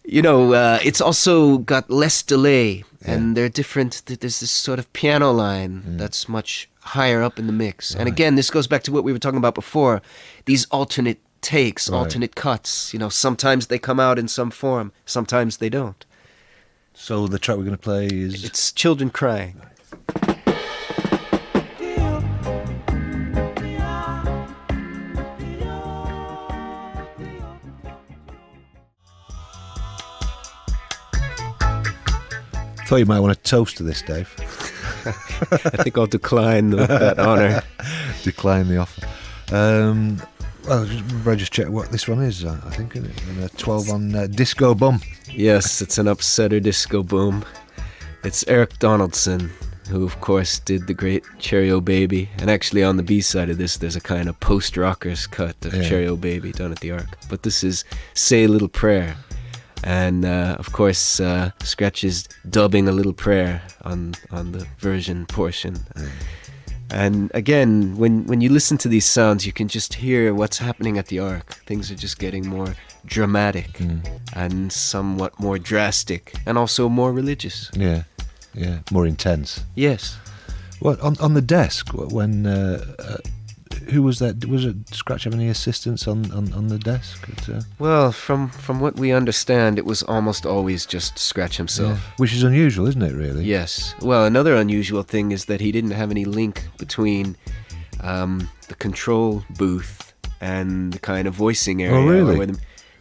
you know, it's also got less delay. Yeah. And they're different. There's this sort of piano line that's much higher up in the mix. Right. And again, this goes back to what we were talking about before. These alternate takes, alternate cuts. You know, sometimes they come out in some form. Sometimes they don't. So the track we're going to play is... It's Children Crying. Thought you might want to toast to this, Dave. I think I'll decline that honour. Decline the offer. Well, just check what this one is. I think isn't it? A 12 on Disco Bum. Yes, it's an upsetter Disco Boom. It's Eric Donaldson, who of course did the great Cherry O Baby, and actually on the B side of this, there's a kind of post rockers cut of Cherry O Baby done at the Ark. But this is Say a Little Prayer. And of course, Scratch is dubbing a little prayer on the version portion. And again, when you listen to these sounds, you can just hear what's happening at the Ark. Things are just getting more dramatic and somewhat more drastic, and also more religious. Yeah, more intense. Yes. Well, on the desk when. Who was that? Was it Scratch have any assistants on the desk? Well, from what we understand, it was almost always just Scratch himself. Yeah. Which is unusual, isn't it, really? Yes. Well, another unusual thing is that he didn't have any link between the control booth and the kind of voicing area. Oh, really?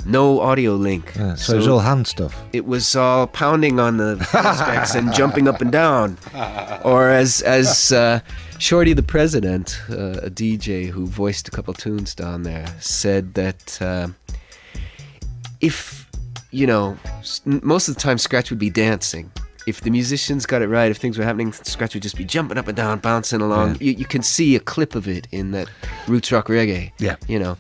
No audio link. Yeah, so it was all hand stuff. It was all pounding on the specs and jumping up and down. Or as Shorty the President, a DJ who voiced a couple tunes down there, said that if, you know, most of the time Scratch would be dancing. If the musicians got it right, if things were happening, Scratch would just be jumping up and down, bouncing along. Yeah. You can see a clip of it in that Roots Rock Reggae. Yeah. You know.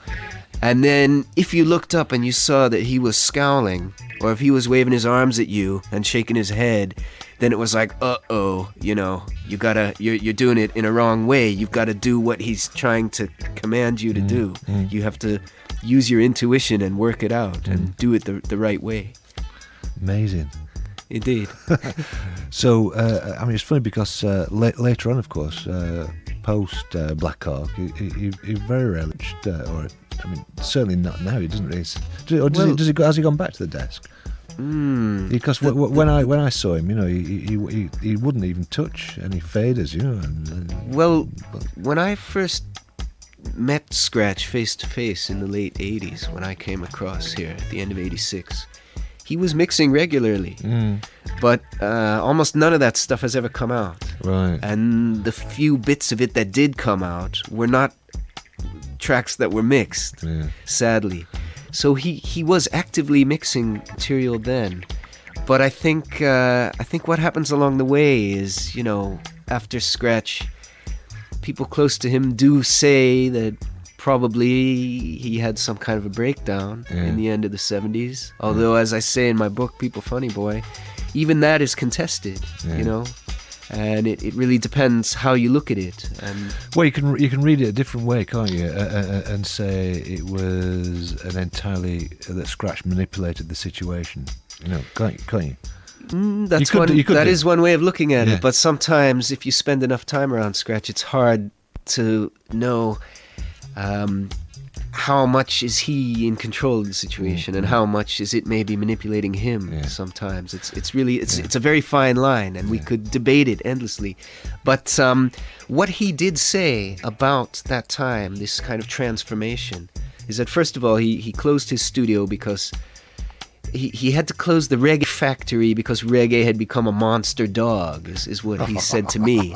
And then if you looked up and you saw that he was scowling, or if he was waving his arms at you and shaking his head, then it was like, uh-oh, you know, you're doing it in a wrong way. You've got to do what he's trying to command you to do. You have to use your intuition and work it out and do it the right way. Amazing. Indeed. So, I mean, it's funny because later on, of course, post Black Hawk, he very rarely, or I mean, certainly not now. He doesn't really. Has he gone back to the desk? Because when I saw him, you know, he wouldn't even touch any faders, you know. When I first met Scratch face to face in the late '80s, when I came across here at the end of '86. He was mixing regularly, but almost none of that stuff has ever come out. Right. And the few bits of it that did come out were not tracks that were mixed, sadly. So he was actively mixing material then. But I think what happens along the way is, you know, after Scratch, people close to him do say that probably he had some kind of a breakdown in the end of the 70s. Although, as I say in my book, People Funny Boy, even that is contested, you know. And it really depends how you look at it. And well, you can read it a different way, can't you? And say it was an entirely that Scratch manipulated the situation. You know, can't you? That is one way of looking at Yeah. it. But sometimes, if you spend enough time around Scratch, it's hard to know how much is he in control of the situation and how much is it maybe manipulating him. Yeah. Sometimes it's really it's a very fine line, and we could debate it endlessly. But what he did say about that time, this kind of transformation, is that first of all he closed his studio because he had to close the reggae factory because reggae had become a monster dog, is what he said to me.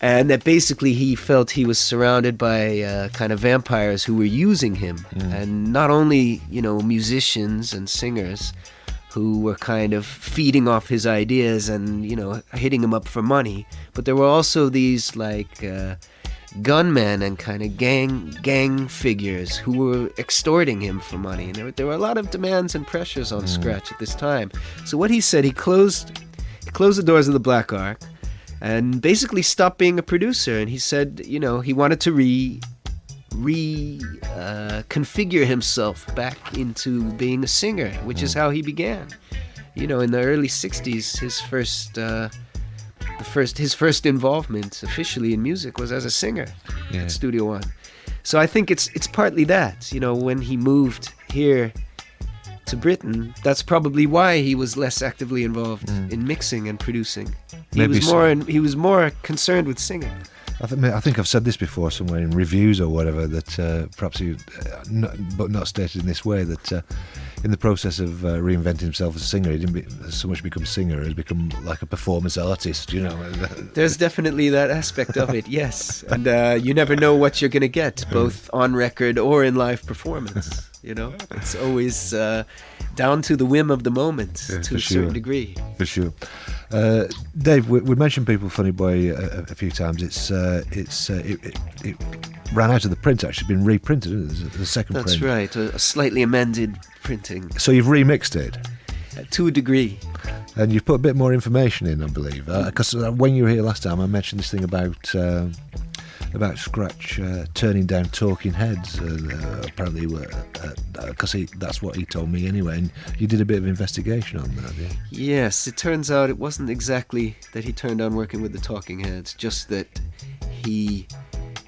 And that basically he felt he was surrounded by kind of vampires who were using him. And not only, musicians and singers who were kind of feeding off his ideas and, hitting him up for money, but there were also these like gunmen and kind of gang figures who were extorting him for money. And there were a lot of demands and pressures on Scratch at this time. So what he said, he closed the doors of the Black Ark and basically stopped being a producer. And he said, he wanted to configure himself back into being a singer, which is how he began. In the early 60s, his first involvement officially in music was as a singer at Studio One. So I think it's partly that, when he moved here to Britain, that's probably why he was less actively involved in mixing and producing. He was more concerned with singing. I think I've said this before somewhere in reviews or whatever, that perhaps he, but not stated in this way, that in the process of reinventing himself as a singer, he didn't so much become a singer as become like a performance artist, There's definitely that aspect of it, yes. And you never know what you're going to get, both on record or in live performance. It's always down to the whim of the moment, to a certain degree. For sure. Dave, we mentioned People Funny Boy a few times. It ran out of the print, actually, been reprinted, isn't it? The second print. That's right, a slightly amended printing. So you've remixed it? To a degree. And you've put a bit more information in, I believe. Because when you were here last time, I mentioned this thing about Scratch turning down Talking Heads, apparently, because that's what he told me anyway. And you did a bit of investigation on that, yeah? Yes, it turns out it wasn't exactly that he turned down working with the Talking Heads, just that he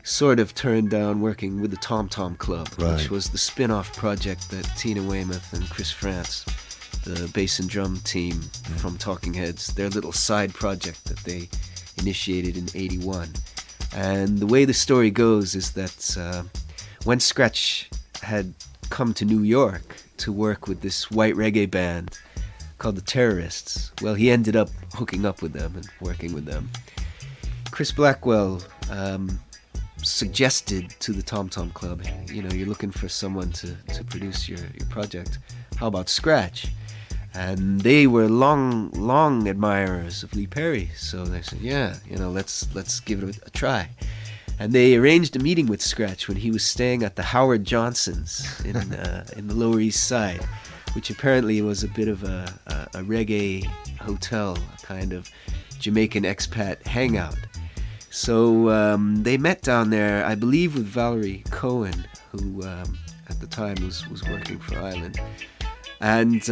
sort of turned down working with the Tom Tom Club, which was the spin-off project that Tina Weymouth and Chris France, the bass and drum team from Talking Heads, their little side project that they initiated in '81. And the way the story goes is that when Scratch had come to New York to work with this white reggae band called the Terrorists, well, he ended up hooking up with them and working with them. Chris Blackwell suggested to the Tom Tom Club, you're looking for someone to produce your project. How about Scratch? And they were long admirers of Lee Perry, so they said, let's give it a try. And they arranged a meeting with Scratch when he was staying at the Howard Johnson's in the Lower East Side, which apparently was a bit of a reggae hotel, a kind of Jamaican expat hangout. So they met down there, I believe, with Valerie Cohen, who at the time was working for Island. And,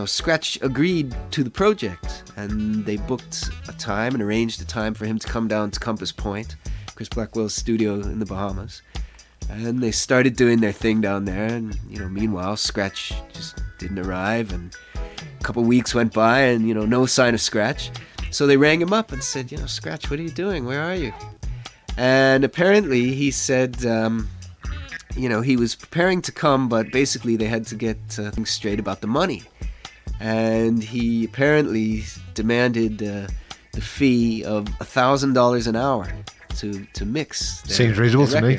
Scratch agreed to the project, and they booked a time and arranged a time for him to come down to Compass Point, Chris Blackwell's studio in the Bahamas. And they started doing their thing down there, and, meanwhile, Scratch just didn't arrive, and a couple weeks went by, and, no sign of Scratch. So they rang him up and said, Scratch, what are you doing? Where are you? And apparently he said, he was preparing to come, but basically they had to get things straight about the money. And he apparently demanded the fee of $1,000 an hour to mix Seems reasonable to me.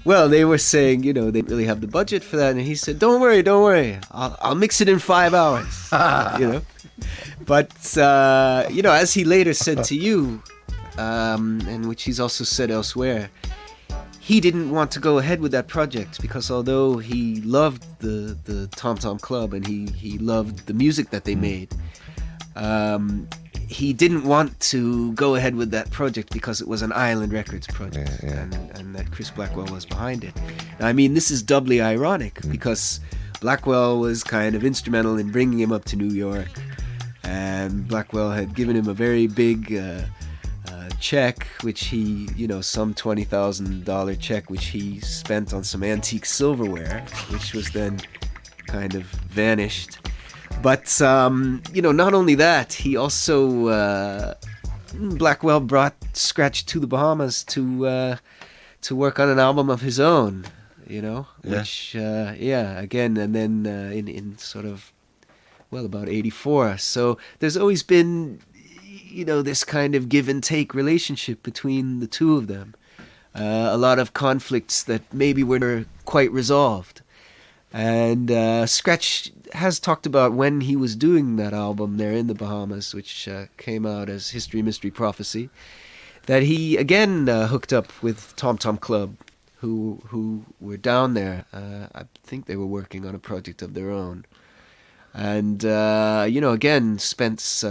Well, they were saying, they didn't really have the budget for that. And he said, don't worry. I'll mix it in 5 hours, But, as he later said to you, and which he's also said elsewhere, he didn't want to go ahead with that project because although he loved the Tom Tom Club and he loved the music that they made, he didn't want to go ahead with that project because it was an Island Records project, and that Chris Blackwell was behind it. I mean, this is doubly ironic because Blackwell was kind of instrumental in bringing him up to New York, and Blackwell had given him a very big check, which he, some $20,000 check, which he spent on some antique silverware, which was then kind of vanished. But, not only that, he also, Blackwell brought Scratch to the Bahamas to work on an album of his own, which, again, and then in sort of, about 84. So there's always been, this kind of give and take relationship between the two of them. A lot of conflicts that maybe were never quite resolved. And Scratch has talked about when he was doing that album there in the Bahamas, which came out as History, Mystery, Prophecy, that he again hooked up with Tom Tom Club, who were down there. I think they were working on a project of their own. And, again, spent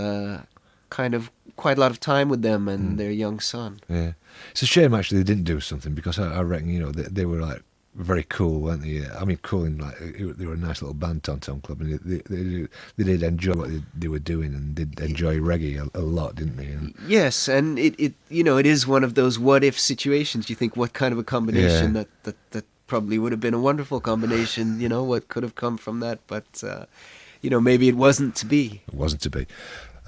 kind of quite a lot of time with them and their young son. Yeah. It's a shame, actually, they didn't do something, because I reckon, they were, like, very cool, weren't they? I mean, cool in, like, they were a nice little band, Tom Tom Club, and they did enjoy what they were doing, and did enjoy reggae a lot, didn't they? Yes, and it is one of those what-if situations. You think, what kind of a combination that probably would have been a wonderful combination, what could have come from that, but... maybe it wasn't to be. It wasn't to be.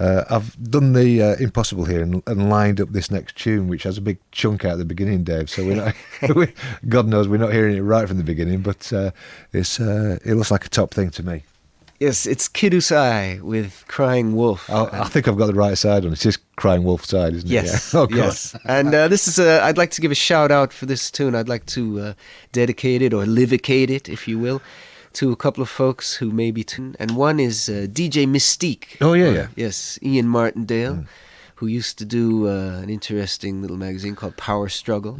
I've done the impossible here and lined up this next tune, which has a big chunk out at the beginning, Dave. So we're not, God knows we're not hearing it right from the beginning, but it looks like a top thing to me. Yes, it's Kiddu's Eye with Crying Wolf. I think I've got the right side on it. It's just Crying Wolf side, isn't it? Yes. Yeah. Oh, God. Yes. And this is I'd like to give a shout out for this tune. I'd like to dedicate it or livicate it, if you will, to a couple of folks who may be tuned. And one is DJ Mystique. Oh, yeah. Yes, Ian Martindale, who used to do an interesting little magazine called Power Struggle,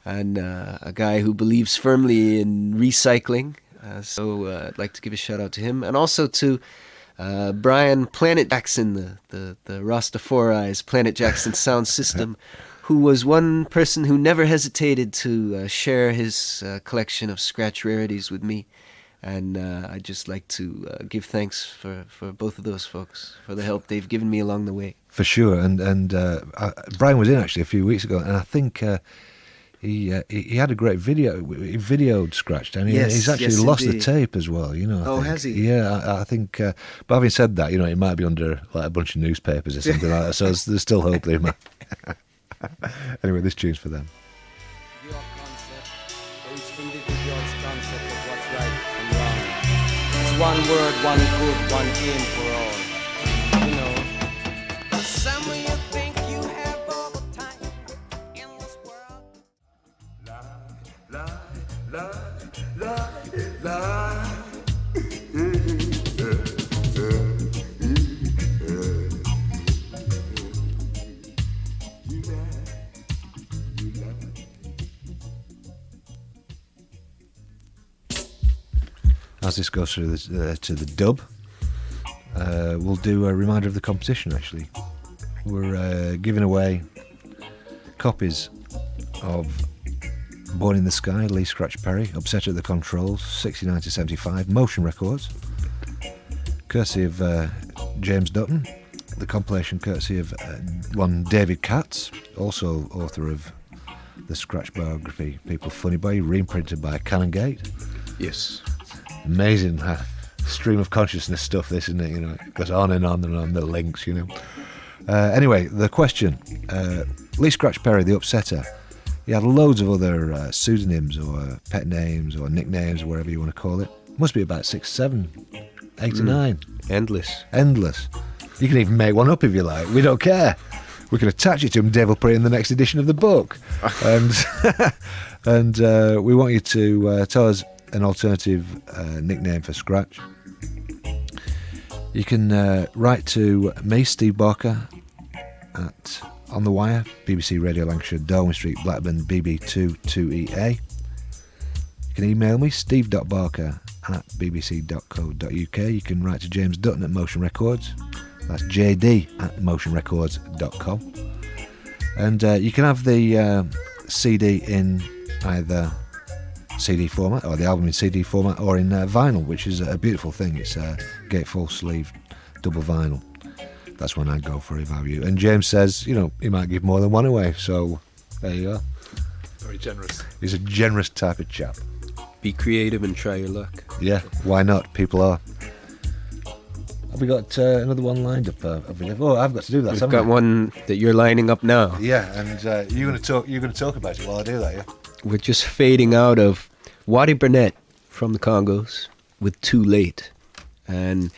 and a guy who believes firmly in recycling. So I'd like to give a shout out to him. And also to Brian Planet Jackson, the Rastafari's Planet Jackson sound system, who was one person who never hesitated to share his collection of scratch rarities with me. And I'd just like to give thanks for both of those folks for the help they've given me along the way. For sure. And Brian was in actually a few weeks ago, and I think he had a great video. He videoed Scratch, and he's actually lost the tape as well. Has he? Yeah, I think. But having said that, it might be under like a bunch of newspapers or something like that. So there's still hope there, man. Anyway, this tune's for them. Your concept, for each individual's concept of what's right and wrong. It's one word, one good, one aim for all. Some of you think you have all the time in this world. As this goes through to the dub, we'll do a reminder of the competition, actually. We're giving away copies of Born in the Sky, Lee Scratch Perry, Upset at the Controls, 69 to 75, Motion Records, courtesy of James Dutton. The compilation courtesy of one David Katz, also author of the Scratch biography People Funny Boy, reprinted by Canongate. Yes. Amazing stream of consciousness stuff, this, isn't it? It goes on and on and on, the links, Anyway, the question. Lee Scratch Perry, the Upsetter, he had loads of other pseudonyms or pet names or nicknames or whatever you want to call it. Must be about 6, 7, 8 or 9. Endless. You can even make one up if you like. We don't care. We can attach it to him. Dave will put it in the next edition of the book. And we want you to tell us an alternative nickname for Scratch. You can write to me, Steve Barker, at On The Wire, BBC Radio Lancashire, Darwin Street, Blackburn, BB2 2EA. You can email me, steve.barker@bbc.co.uk. You can write to James Dutton at Motion Records, That's jd@motionrecords.com. And you can have the CD in either CD format, or the album in CD format, or in vinyl, which is a beautiful thing. It's a gatefold sleeve double vinyl. That's when I'd go for if I were you. And James says, he might give more than one away, so there you go. Very generous. He's a generous type of chap. Be creative and try your luck. Yeah, why not? People are. Have we got another one lined up? Oh, I've got to do that. I've got one that you're lining up now. Yeah, and you're going to talk about it while I do that. Yeah. We're just fading out of Waddy Burnett from the Congos with Too Late, and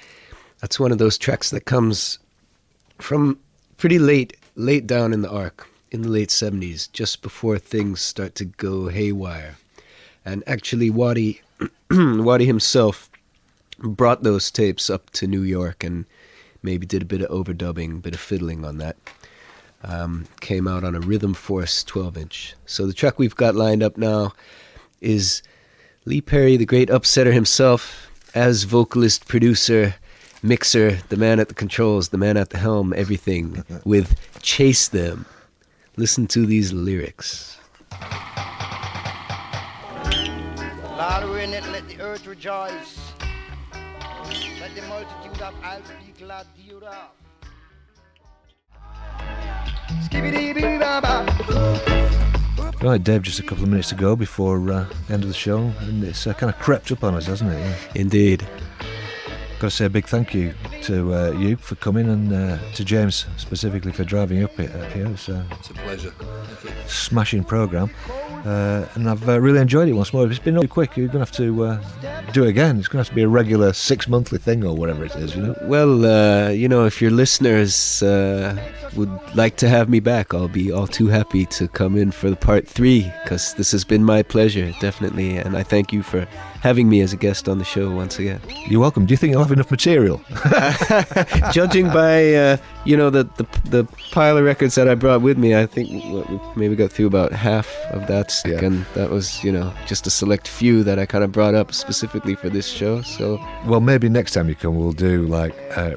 that's one of those tracks that comes from pretty late down in the arc, in the late 70s, just before things start to go haywire. And actually, Waddy himself brought those tapes up to New York and maybe did a bit of overdubbing, a bit of fiddling on that. Came out on a Rhythm Force 12-inch. So the track we've got lined up now is Lee Perry, the great upsetter himself, as vocalist, producer, mixer, the man at the controls, the man at the helm, everything, with Chase Them. Listen to these lyrics. Lord, reign it, let the earth rejoice. Let the multitude of alps be glad thereof. Right, Dave, just a couple of minutes to go before the end of the show, and it's kind of crept up on us, hasn't it? Yeah. Indeed. Got to say a big thank you to you for coming, and to James specifically for driving up here. It's a pleasure. Thank you. Smashing programme, and I've really enjoyed it once more. It's been really quick. You're going to have to do it again. It's going to have to be a regular 6-monthly thing or whatever it is, Well, if your listeners would like to have me back, I'll be all too happy to come in for the part 3, because this has been my pleasure, definitely, and I thank you for having me as a guest on the show once again. You're welcome. Do you think you'll have enough material? Judging by the pile of records that I brought with me, I think we maybe got through about half of that stick, and that was just a select few that I kind of brought up specifically for this show. So, well, maybe next time you come, we'll do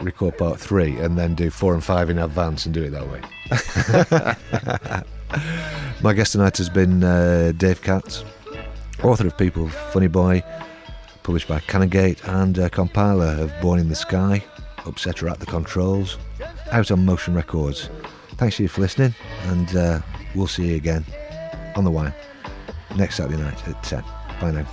record part 3 and then do 4 and 5 in advance and do it that way. My guest tonight has been Dave Katz, author of People, Funny Boy, published by Canongate, and compiler of Born in the Sky, Upsetter at the Controls, out on Motion Records. Thanks to you for listening, and we'll see you again on the Wire next Saturday night at 10. Bye now.